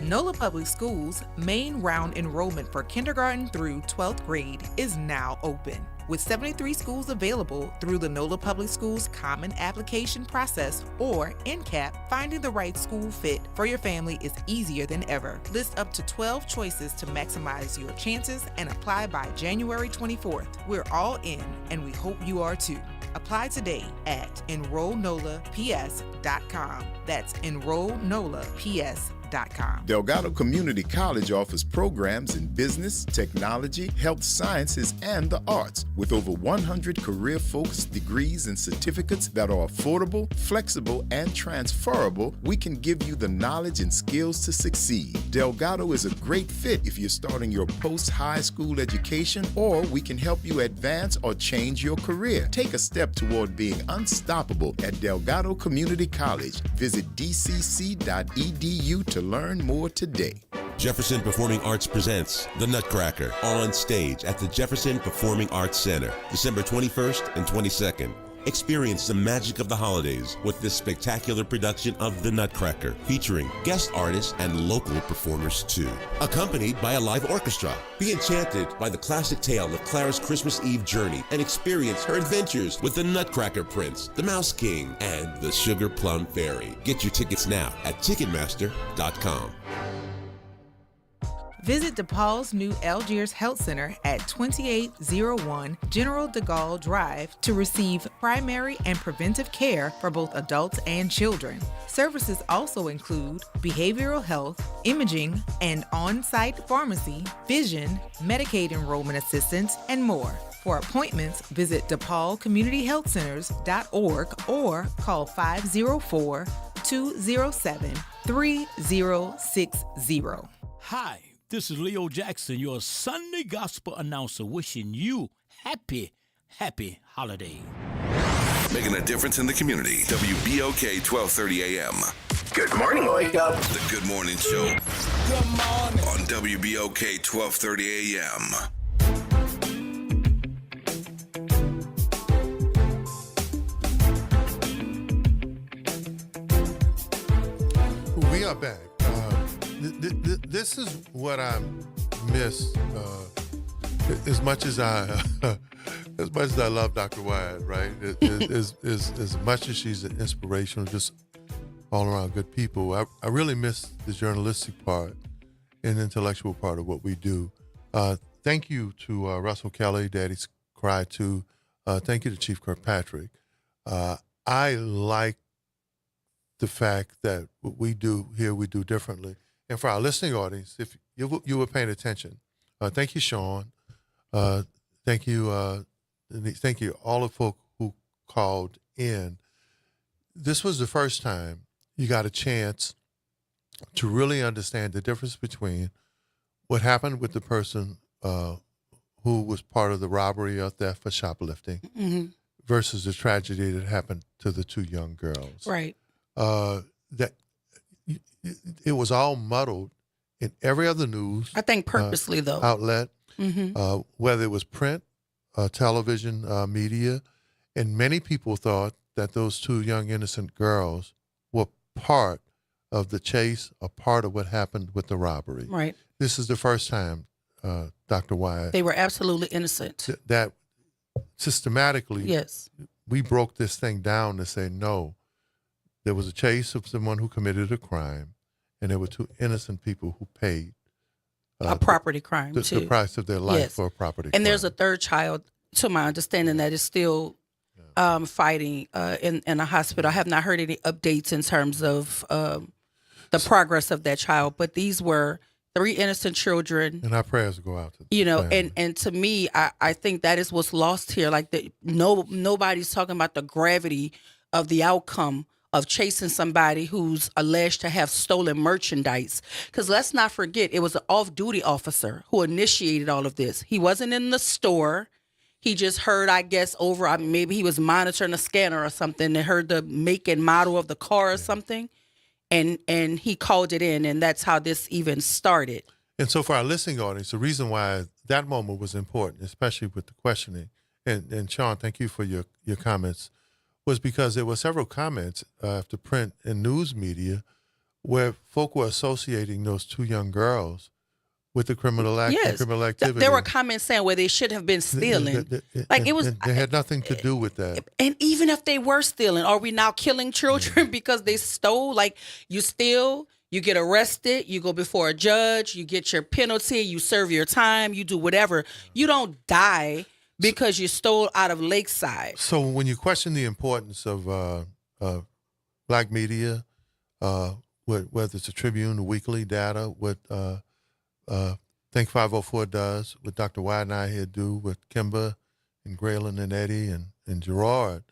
NOLA Public Schools' main round enrollment for kindergarten through 12th grade is now open. With 73 schools available through the NOLA Public Schools Common Application Process, or NCAP, finding the right school fit for your family is easier than ever. List up to 12 choices to maximize your chances and apply by January 24th. We're all in, and we hope you are too. Apply today at enrollnolaps.com. That's enrollnolaps.com. delgado.com. Delgado Community College offers programs in business, technology, health sciences, and the arts, with over 100 career-focused degrees and certificates that are affordable, flexible, and transferable. We can give you the knowledge and skills to succeed. Delgado is a great fit if you're starting your post-high school education, or we can help you advance or change your career. Take a step toward being unstoppable at Delgado Community College. Visit dcc.edu to learn more today. Jefferson Performing Arts presents The Nutcracker on stage at the Jefferson Performing Arts Center, December 21st and 22nd. Experience the magic of the holidays with this spectacular production of The Nutcracker, featuring guest artists and local performers too. Accompanied by a live orchestra. Be enchanted by the classic tale of Clara's Christmas Eve journey and experience her adventures with the Nutcracker Prince, the Mouse King, and the Sugar Plum Fairy. Get your tickets now at Ticketmaster.com. Visit DePaul's new Algiers Health Center at 2801 General de Gaulle Drive to receive primary and preventive care for both adults and children. Services also include behavioral health, imaging, and on-site pharmacy, vision, Medicaid enrollment assistance, and more. For appointments, visit DePaulCommunityHealthCenters.org or call 504-207-3060. Hi, this is Leo Jackson, your Sunday Gospel announcer, wishing you happy holiday. Making a difference in the community. WBOK 1230 AM. Good morning. Wake up. The Good Morning Show. Good morning. On WBOK 1230 AM. We are back. This is what I miss as much as I love Dr. Wyatt, right? As much as she's an inspirational, just all around good people, I really miss the journalistic part and intellectual part of what we do. Thank you to Russell Kelly, Daddy's Cry too. Thank you to Chief Kirkpatrick. I like the fact that what we do here, we do differently. And for our listening audience, if you were paying attention, thank you, Sean. Thank you all the folk who called in. This was the first time you got a chance to really understand the difference between what happened with the person who was part of the robbery or theft or shoplifting versus the tragedy that happened to the two young girls. Right. That it was all muddled in every other news. I think purposely, though. Outlet, whether it was print, television, media, and many people thought that those two young innocent girls were part of the chase, a part of what happened with the robbery. Right. This is the first time, Dr. Wyatt. They were absolutely innocent. That systematically, yes, we broke this thing down to say, no, there was a chase of someone who committed a crime, and there were two innocent people who paid a property crime, too. The price of their life for a property crime. And there's a third child, to my understanding, that is still fighting in a hospital. I have not heard any updates in terms of the progress of that child, but these were 3 innocent children. And our prayers go out to them. You know, and to me, I think that is what's lost here. Like, nobody's talking about the gravity of the outcome of chasing somebody who's alleged to have stolen merchandise. Because let's not forget, it was an off-duty officer who initiated all of this. He wasn't in the store. He just heard, I guess, maybe he was monitoring a scanner or something and heard the make and model of the car or something. And he called it in, and that's how this even started. And so for our listening audience, the reason why that moment was important, especially with the questioning, and Sean, thank you for your comments, was because there were several comments after print and news media where folk were associating those two young girls with the criminal act and criminal activity. There were comments saying where they should have been stealing. They had nothing to do with that. And even if they were stealing, are we now killing children because they stole? Like, you steal, you get arrested, you go before a judge, you get your penalty, you serve your time, you do whatever. You don't die because you stole out of Lakeside. So when you question the importance of black media, whether it's the Tribune, the Weekly Data, what Think 504 does, what Dr. White and I here do, what Kimber and Graylin and Eddie and Gerard.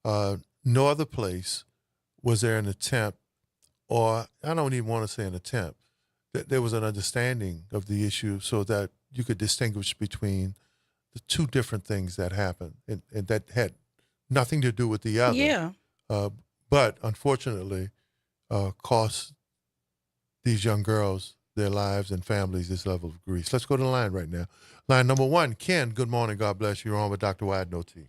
No other place was there an attempt, or I don't even want to say an attempt, that there was an understanding of the issue so that you could distinguish between the two different things that happened, and that had nothing to do with the other. Yeah. But unfortunately, cost these young girls their lives and families this level of grief. Let's go to the line right now. Line number 1, Ken, good morning. God bless you. You're on with Dr. Wyatt and OT.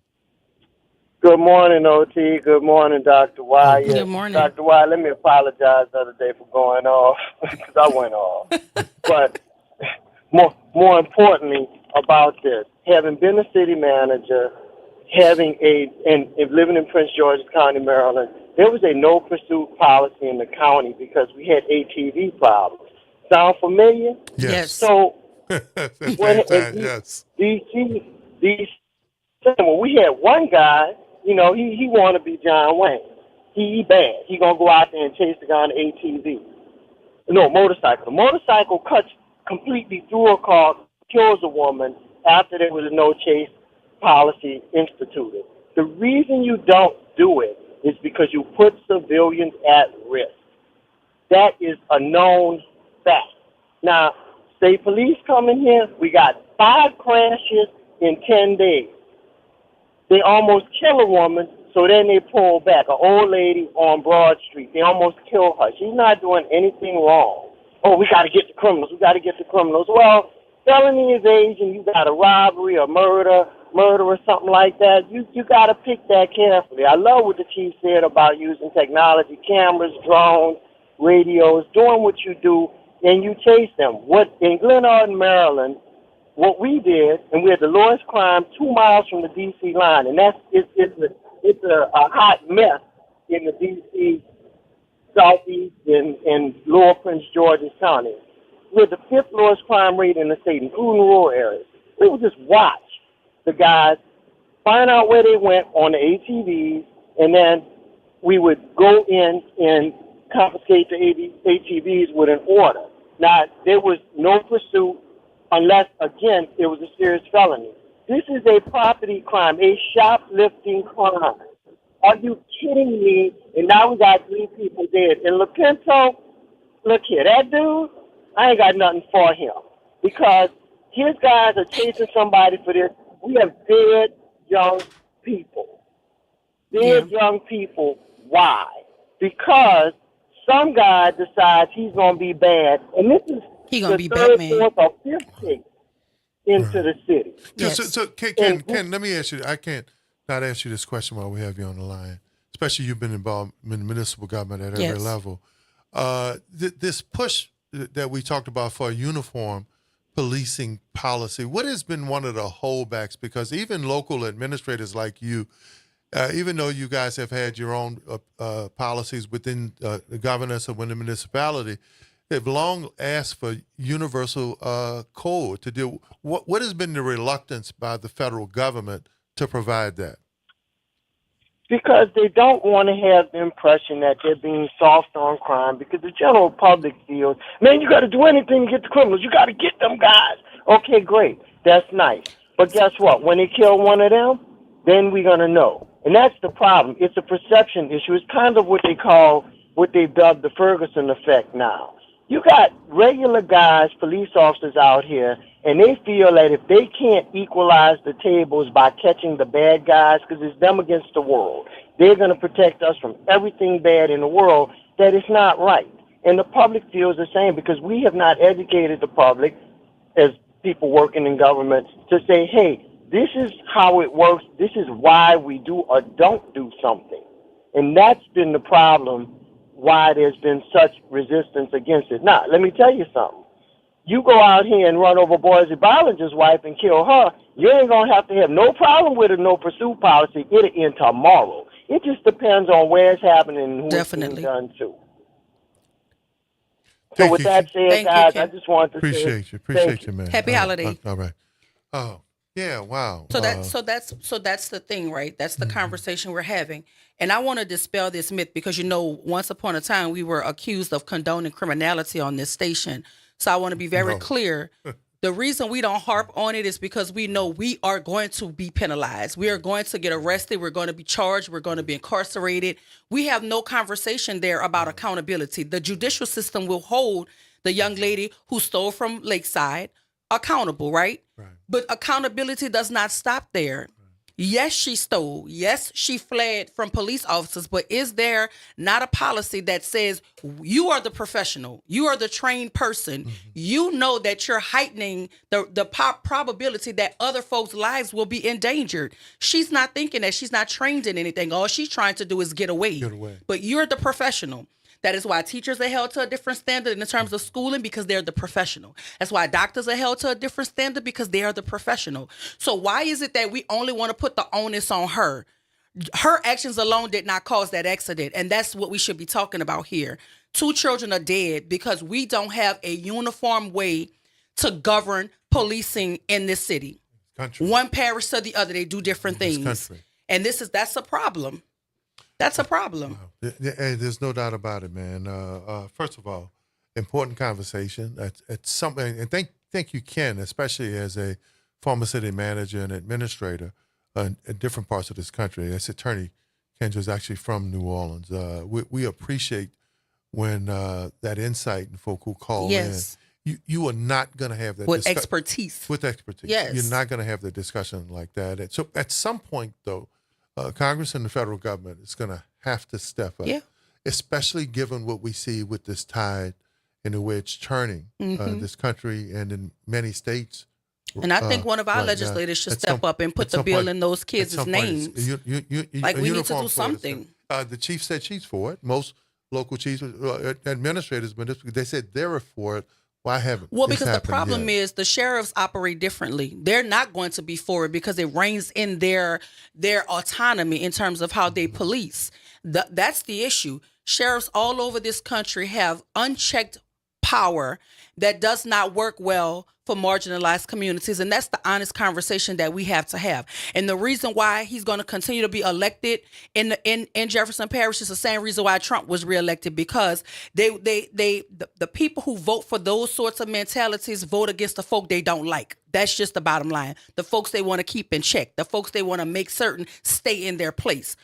Good morning, OT. Good morning, Dr. Wyatt. Good morning. Dr. Wyatt, let me apologize the other day for going off, because I went off. But more importantly about this, having been a city manager, and living in Prince George's County, Maryland, there was a no pursuit policy in the county because we had ATV problems. Sound familiar? Yes. So yes. When we had one guy, he want to be John Wayne. He bad. He gonna go out there and chase the guy on the ATV. No, motorcycle. The motorcycle cuts completely through a car, kills a woman after there was a no chase policy instituted. The reason you don't do it is because you put civilians at risk. That is a known fact. Now, state police come in here, we got 5 crashes in 10 days. They almost kill a woman, so then they pull back. An old lady on Broad Street, they almost kill her. She's not doing anything wrong. Oh, we got to get the criminals. Well, felony evasion, you got a robbery, a murder or something like that. You got to pick that carefully. I love what the chief said about using technology, cameras, drones, radios, doing what you do, and you chase them. What in Glen Arden, Maryland, what we did, and we had the lowest crime 2 miles from the D.C. line, and it's a hot mess in the D.C. Southeast and Lower Prince George's County. We had the 5th lowest crime rate in the state, including rural areas. We would just watch the guys, find out where they went on the ATVs, and then we would go in and confiscate the ATVs with an order. Now, there was no pursuit unless, again, it was a serious felony. This is a property crime, a shoplifting crime. Are you kidding me? And now we got 3 people dead. And LaPinto, look here, that dude, I ain't got nothing for him because his guys are chasing somebody for this. We have dead young people. Young people. Why? Because some guy decides he's going to be bad. And this is the 3rd, 4th, or 5th case into the city. Yes. So Ken, let me ask you, I can't not ask you this question while we have you on the line, especially you've been involved in municipal government at every level. This push that we talked about for a uniform policing policy, what has been one of the holdbacks? Because even local administrators like you, even though you guys have had your own policies within the governance of the municipality, they've long asked for universal code to do. What has been the reluctance by the federal government to provide that? Because they don't want to have the impression that they're being soft on crime, because the general public feels, man, you got to do anything to get the criminals. You got to get them guys. Okay, great. That's nice. But guess what? When they kill one of them, then we're going to know. And that's the problem. It's a perception issue. It's kind of what they've dubbed the Ferguson effect now. You got regular guys, police officers out here, and they feel that if they can't equalize the tables by catching the bad guys, because it's them against the world, they're going to protect us from everything bad in the world, that it's not right. And the public feels the same because we have not educated the public as people working in government to say, hey, this is how it works. This is why we do or don't do something. And that's been the problem, why there's been such resistance against it. Now, let me tell you something. You go out here and run over Boise Bollinger's wife and kill her, you ain't going to have no problem with a no pursuit policy. It'll end tomorrow. It just depends on where it's happening and who it's being done to. So with that said, guys, I just wanted to appreciate you, man. Happy holiday. All right. Oh, Yeah, wow. So that's the thing, right? That's the conversation we're having. And I want to dispel this myth because, once upon a time we were accused of condoning criminality on this station. So I want to be very clear. The reason we don't harp on it is because we know we are going to be penalized. We are going to get arrested. We're going to be charged. We're going to be incarcerated. We have no conversation there about accountability. The judicial system will hold the young lady who stole from Lakeside accountable, right? But accountability does not stop there. Yes, she stole. Yes, she fled from police officers. But is there not a policy that says you are the professional, you are the trained person, you know that you're heightening the probability that other folks' lives will be endangered? She's not thinking that. She's not trained in anything. All she's trying to do is get away. But you're the professional. That is why teachers are held to a different standard in terms of schooling, because they're the professional. That's why doctors are held to a different standard, because they are the professional. So why is it that we only want to put the onus on her? Her actions alone did not cause that accident. And that's what we should be talking about here. 2 children are dead because we don't have a uniform way to govern policing in this city. One parish to the other, they do different things. And that's a problem. That's a problem. Hey, there's no doubt about it, man. First of all, important conversation. It's something, and thank you, Ken, especially as a former city manager and administrator in different parts of this country. As attorney, Ken is actually from New Orleans. We appreciate when that insight and folk who call in. You are not going to have that with expertise. With expertise, you're not going to have the discussion like that. And so, at some point, though, Congress and the federal government is going to have to step up, especially given what we see with this tide in the way it's turning this country and in many states. And I think one of our legislators should step up and put the bill in those kids' names. Like, we need to do something. The chief said she's for it. Most local chiefs, administrators, but they said they're for it. Why haven't? Well, because the problem is the sheriffs operate differently. They're not going to be for it because it reigns in their autonomy in terms of how they police. That's the issue. Sheriffs all over this country have unchecked power that does not work well for marginalized communities. And that's the honest conversation that we have to have. And the reason why he's going to continue to be elected in Jefferson Parish is the same reason why Trump was reelected, because the people who vote for those sorts of mentalities vote against the folk they don't like. That's just the bottom line. The folks they want to keep in check, the folks they want to make certain stay in their place.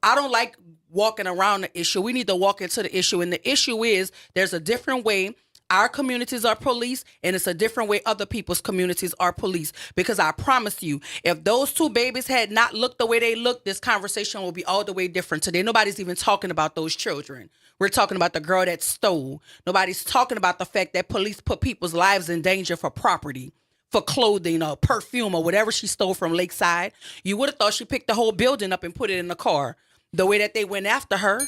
I don't like walking around the issue. We need to walk into the issue. And the issue is there's a different way our communities are policed, and it's a different way other people's communities are policed. Because I promise you, if those 2 babies had not looked the way they looked, this conversation will be all the way different today. Nobody's even talking about those children. We're talking about the girl that stole. Nobody's talking about the fact that police put people's lives in danger for property, for clothing or perfume or whatever she stole from Lakeside. You would have thought she picked the whole building up and put it in the car. The way that they went after her.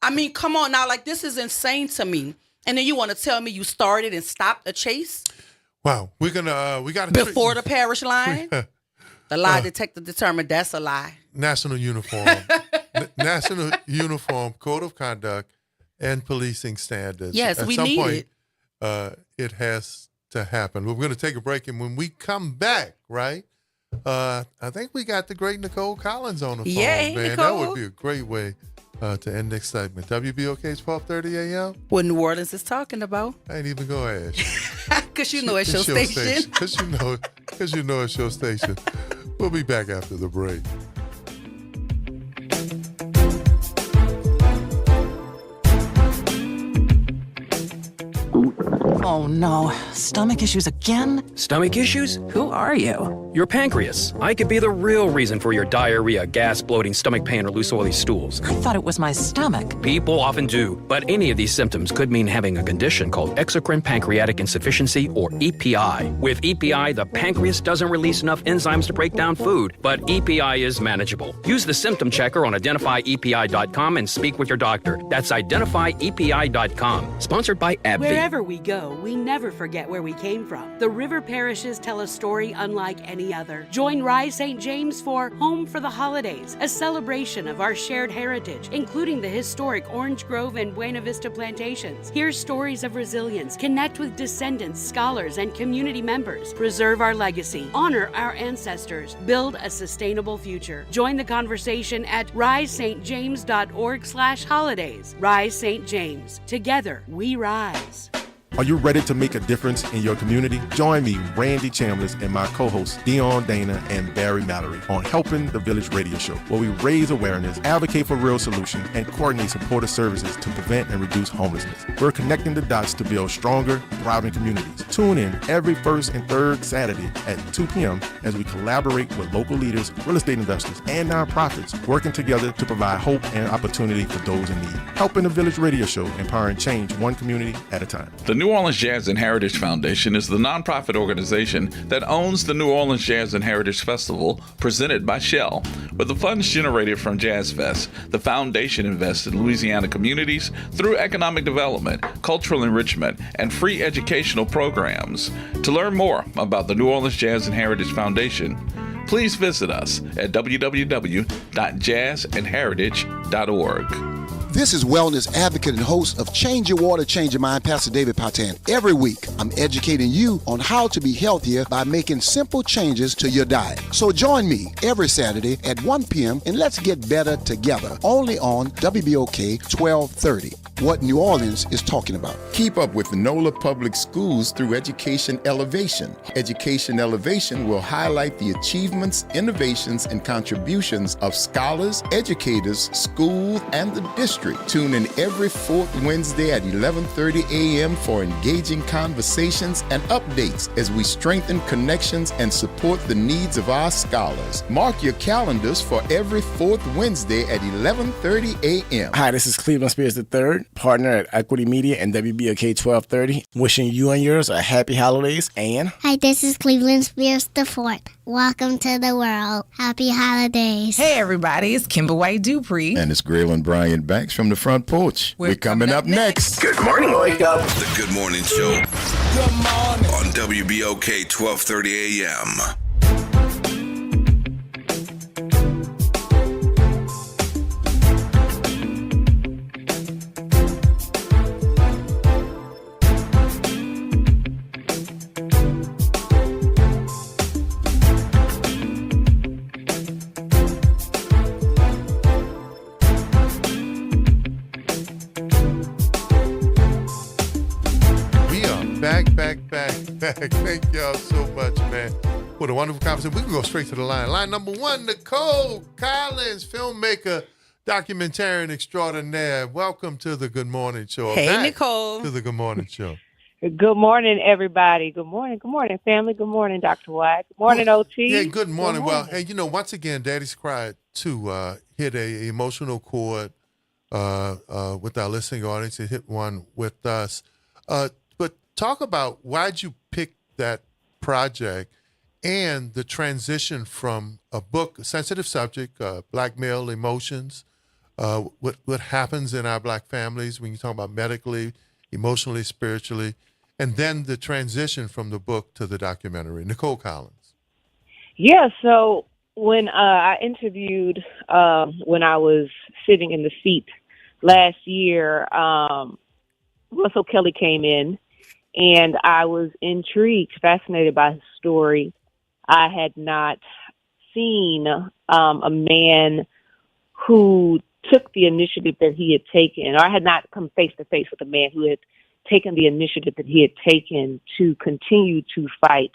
I mean, come on now. Like, this is insane to me. And then you want to tell me you started and stopped the chase? Wow. we got before the parish line? The lie detector determined that's a lie. National uniform. National uniform, code of conduct, and policing standards. Yes, At we some need point, it has to happen. We're going to take a break, and when we come back, right, I think we got the great Nicole Collins on the phone, man. Nicole. That would be a great way to end next segment. WBOK's 12:30 a.m. What New Orleans is talking about. I ain't even go ahead. Because you know it's your station. Because you know it's your station. We'll be back after the break. Oh no, stomach issues again? Stomach issues? Who are you? Your pancreas. I could be the real reason for your diarrhea, gas, bloating, stomach pain, or loose oily stools. I thought it was my stomach. People often do, but any of these symptoms could mean having a condition called exocrine pancreatic insufficiency, or EPI. With EPI, the pancreas doesn't release enough enzymes to break down food, but EPI is manageable. Use the symptom checker on identifyepi.com and speak with your doctor. That's identifyepi.com. Sponsored by AbbVie. Wherever we go, we never forget where we came from. The river parishes tell a story unlike any any other. Join Rise St. James for Home for the Holidays, a celebration of our shared heritage, including the historic Orange Grove and Buena Vista plantations. Hear stories of resilience, connect with descendants, scholars, and community members. Preserve our legacy, honor our ancestors, build a sustainable future. Join the conversation at risestjames.org/holidays. Rise St. James. Together, we rise. Are you ready to make a difference in your community? Join me, Randy Chambliss, and my co-hosts Dion Dana and Barry Mallory on Helping the Village Radio Show, where we raise awareness, advocate for real solutions, and coordinate supportive services to prevent and reduce homelessness. We're connecting the dots to build stronger, thriving communities. Tune in every first and third Saturday at 2 p.m. as we collaborate with local leaders, real estate investors, and nonprofits, working together to provide hope and opportunity for those in need. Helping the Village Radio Show, empowering change one community at a time. The New Orleans Jazz and Heritage Foundation is the nonprofit organization that owns the New Orleans Jazz and Heritage Festival presented by Shell. With the funds generated from Jazz Fest, the foundation invests in Louisiana communities through economic development, cultural enrichment, and free educational programs. To learn more about the New Orleans Jazz and Heritage Foundation, please visit us at www.jazzandheritage.org. This is wellness advocate and host of Change Your Water, Change Your Mind, Pastor David Patan. Every week, I'm educating you on how to be healthier by making simple changes to your diet. So join me every Saturday at 1 p.m. and let's get better together, only on WBOK 1230. What New Orleans is talking about. Keep up with NOLA Public Schools through Education Elevation. Education Elevation will highlight the achievements, innovations, and contributions of scholars, educators, schools, and the district. Tune in every fourth Wednesday at 11:30 a.m. for engaging conversations and updates as we strengthen connections and support the needs of our scholars. Mark your calendars for every fourth Wednesday at 11:30 a.m. Hi, this is Cleveland Spears III, partner at Equity Media and WBOK 1230. Wishing you and yours a happy holidays. And hi, this is Cleveland Spears IV. Welcome to the world. Happy holidays. Hey, everybody. It's Kimber White Dupree. And it's Graylin Bryant Banks from the front porch. We're coming up next. Good morning, wake up. The Good Morning Show. Good morning. On WBOK 1230 AM. Back. Thank y'all so much, man. What a wonderful conversation. We can go straight to the line. Line number one, Nicole Collins, filmmaker, documentarian extraordinaire. Welcome to the Good Morning Show. Hey, Back Nicole. to the Good Morning Show. Good morning, everybody. Good morning, family. Good morning, Dr. White. Good morning, OT. Yeah, good morning. Well, hey, once again, Daddy's Cried 2 hit a emotional chord with our listening audience. It hit one with us. But talk about why'd you pick that project and the transition from a book, a sensitive subject, black male emotions, what happens in our black families when you talk about medically, emotionally, spiritually, and then the transition from the book to the documentary. Nicole Collins. Yeah, so when I interviewed, when I was sitting in the seat last year, Russell Kelly came in, and I was intrigued, fascinated by his story. I had not seen a man who took the initiative that he had taken, or I had not come face to face with a man who had taken the initiative that he had taken to continue to fight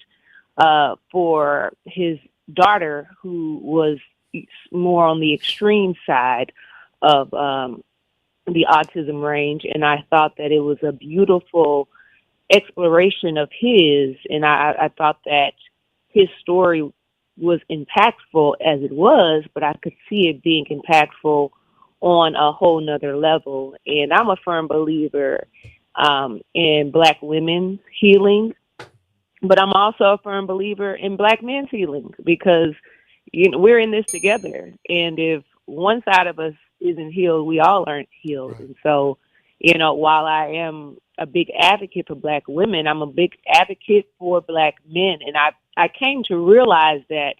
for his daughter, who was more on the extreme side of the autism range. And I thought that it was a beautiful exploration of his, and I thought that his story was impactful as it was, but I could see it being impactful on a whole nother level. And I'm a firm believer in black women's healing, but I'm also a firm believer in black men's healing, because we're in this together. And if one side of us isn't healed, we all aren't healed. Right. And so While I am a big advocate for Black women, I'm a big advocate for Black men. And I came to realize that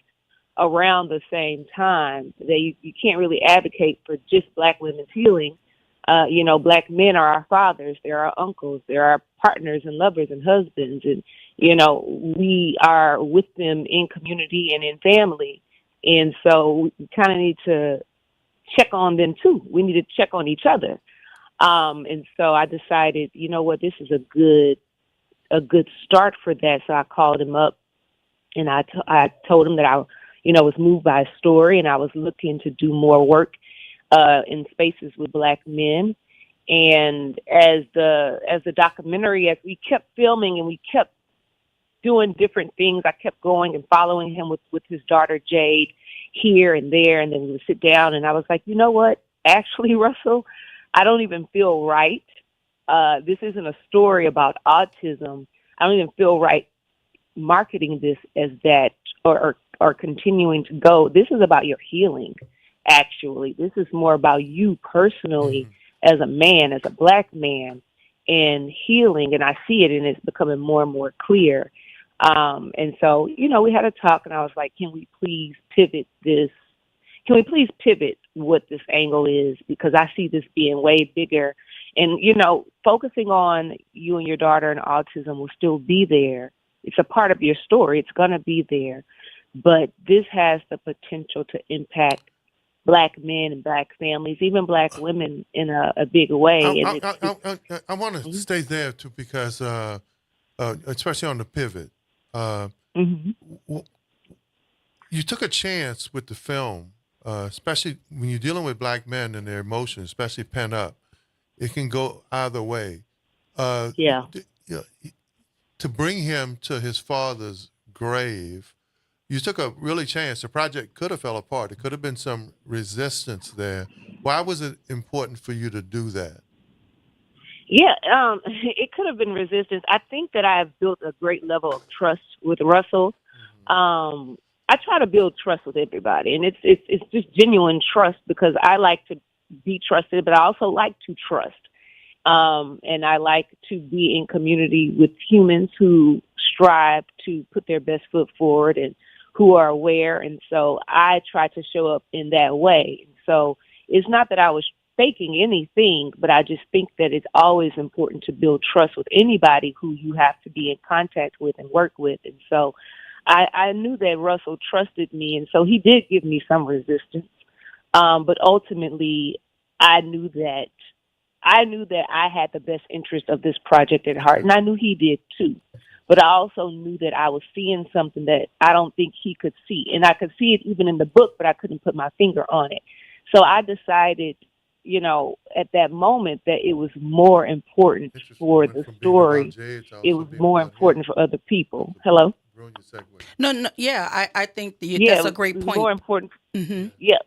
around the same time that you can't really advocate for just Black women's healing. Black men are our fathers, they're our uncles, they're our partners and lovers and husbands. And, we are with them in community and in family. And so we kind of need to check on them too. We need to check on each other. And so I decided, this is a good start for that. So I called him up and I told him that I was moved by a story and I was looking to do more work in spaces with Black men. And as the documentary, as we kept filming and we kept doing different things, I kept going and following him with his daughter Jade here and there. And then we would sit down and I was like, you know what? Actually, Russell, I don't even feel right. This isn't a story about autism. I don't even feel right marketing this as that or continuing to go. This is about your healing, actually. This is more about you personally as a man, as a Black man, and healing. And I see it, and it's becoming more and more clear. And so, we had a talk, and I was like, can we please pivot this? Can we please pivot what this angle is? Because I see this being way bigger. And, focusing on you and your daughter and autism will still be there. It's a part of your story. It's going to be there. But this has the potential to impact Black men and Black families, even Black women in a big way. I want to stay there too, because especially on the pivot, you took a chance with the film, especially when you're dealing with Black men and their emotions, especially pent up. It can go either way. To bring him to his father's grave, you took a really chance. The project could have fell apart. There could have been some resistance there. Why was it important for you to do that? Yeah, it could have been resistance. I think that I have built a great level of trust with Russell. I try to build trust with everybody, and it's just genuine trust, because I like to be trusted, but I also like to trust. And I like to be in community with humans who strive to put their best foot forward and who are aware. And so I try to show up in that way. So it's not that I was faking anything, but I just think that it's always important to build trust with anybody who you have to be in contact with and work with. And so I knew that Russell trusted me, and so he did give me some resistance. But ultimately, I knew that I had the best interest of this project at heart, and I knew he did too. But I also knew that I was seeing something that I don't think he could see. And I could see it even in the book, but I couldn't put my finger on it. So I decided, at that moment, that it was more important for the story. It was more important for other people. Hello? No, yeah, I think that's a great point. More important. Mm-hmm. Yeah.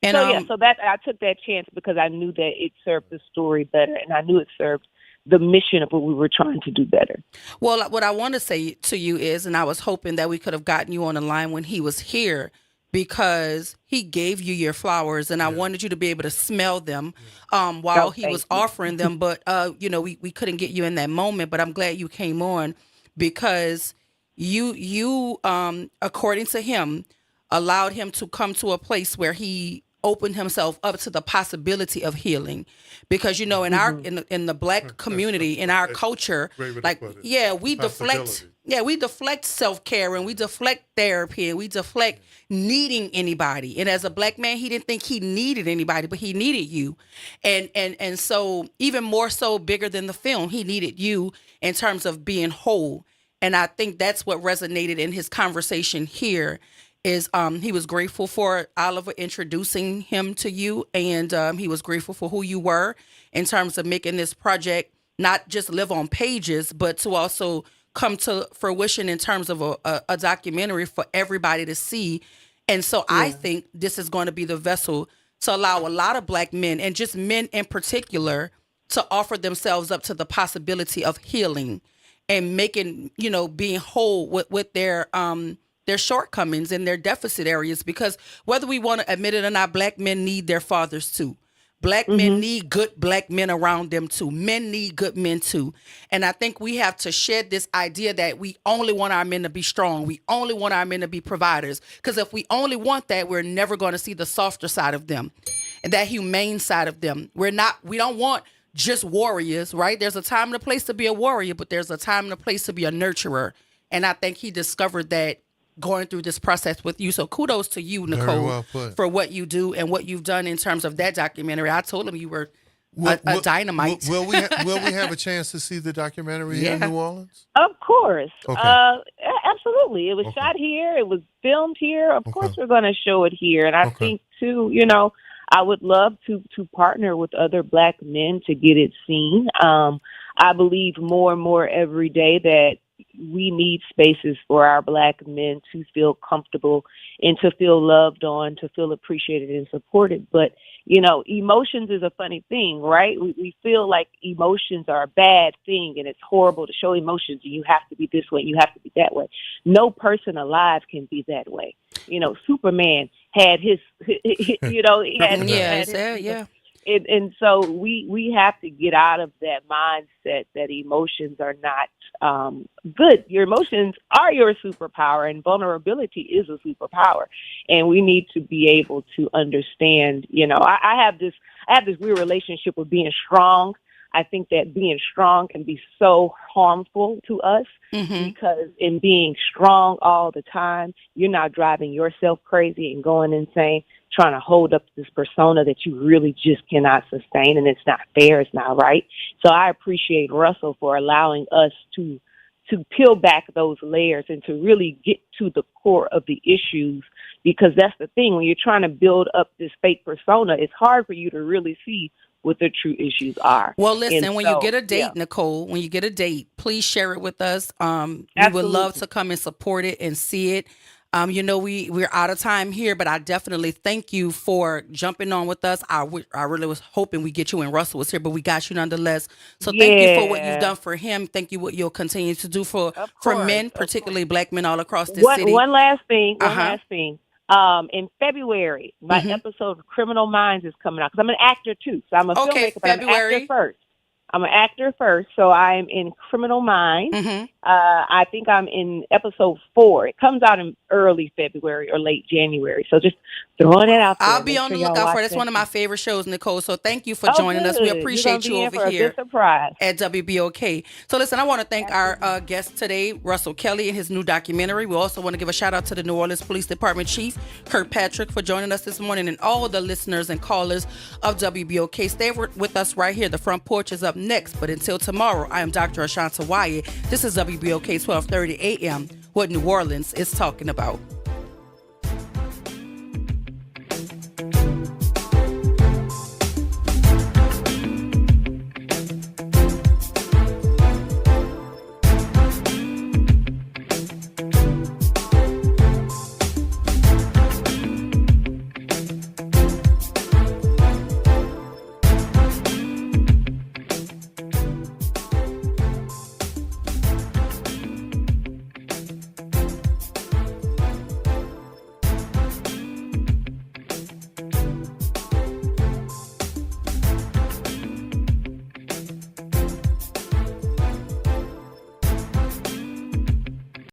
And so that I took that chance because I knew that it served the story better, and I knew it served the mission of what we were trying to do better. Well, what I want to say to you is, and I was hoping that we could have gotten you on the line when he was here, because he gave you your flowers, and I wanted you to be able to smell them while he was offering them. But, we couldn't get you in that moment, but I'm glad you came on, because you according to him, allowed him to come to a place where he opened himself up to the possibility of healing, because in our in the Black community, in our culture, we deflect self-care, and we deflect therapy, and we deflect needing anybody. And as a Black man, he didn't think he needed anybody, but he needed you, and so even more so, bigger than the film, he needed you in terms of being whole. And I think that's what resonated in his conversation here. Is he was grateful for Oliver introducing him to you, and he was grateful for who you were in terms of making this project not just live on pages, but to also come to fruition in terms of a documentary for everybody to see. And so I think this is going to be the vessel to allow a lot of Black men, and just men in particular, to offer themselves up to the possibility of healing and making, being whole with their shortcomings and their deficit areas, because whether we want to admit it or not, Black men need their fathers too. Black men need good black men around them too. Men need good men too. And I think we have to shed this idea that we only want our men to be strong. We only want our men to be providers. Because if we only want that, we're never going to see the softer side of them and that humane side of them. We don't want just warriors, right? There's a time and a place to be a warrior, but there's a time and a place to be a nurturer. And I think he discovered that going through this process with you. So kudos to you, Nicole, for what you do and what you've done in terms of that documentary. I told him you were a dynamite. Will we have a chance to see the documentary here in New Orleans? Of course. Okay. Absolutely. It was shot here. It was filmed here. Of course we're going to show it here. And I think, too, I would love to partner with other Black men to get it seen. I believe more and more every day that we need spaces for our Black men to feel comfortable and to feel loved on, to feel appreciated and supported. But, emotions is a funny thing, right? We feel like emotions are a bad thing and it's horrible to show emotions. You have to be this way. You have to be that way. No person alive can be that way. Superman had his, he had And so we have to get out of that mindset that emotions are not good. Your emotions are your superpower, and vulnerability is a superpower. And we need to be able to understand. I have this weird relationship with being strong. I think that being strong can be so harmful to us because in being strong all the time, you're not driving yourself crazy and going insane, trying to hold up this persona that you really just cannot sustain, and it's not fair, it's not right. So I appreciate Russell for allowing us to peel back those layers and to really get to the core of the issues, because that's the thing. When you're trying to build up this fake persona, it's hard for you to really see what the true issues are. Well, listen, when you get a date, Nicole, when you get a date, please share it with us. We would love to come and support it and see it. We're out of time here, but I definitely thank you for jumping on with us. I really was hoping we get you and Russell was here, but we got you nonetheless. So thank you for what you've done for him. Thank you what you'll continue to do for men, particularly Black men all across this city. One last thing. In February, my episode of Criminal Minds is coming out because I'm an actor too. So I'm a filmmaker, but I'm an actor first. I'm an actor first, so I'm in Criminal Minds. I think I'm in episode 4. It comes out in early February or late January. So just throwing it out there. I'll be on the lookout for it. It's one of my favorite shows, Nicole. So thank you for joining us. We appreciate you over here at WBOK. So listen, I want to thank our guest today, Russell Kelly, and his new documentary. We also want to give a shout out to the New Orleans Police Department Chief, Kirkpatrick, for joining us this morning, and all the listeners and callers of WBOK. Stay with us right here. The Front Porch is up next. But until tomorrow, I am Dr. Ashanta Wyatt. This is WBOK 1230 AM, what New Orleans is talking about.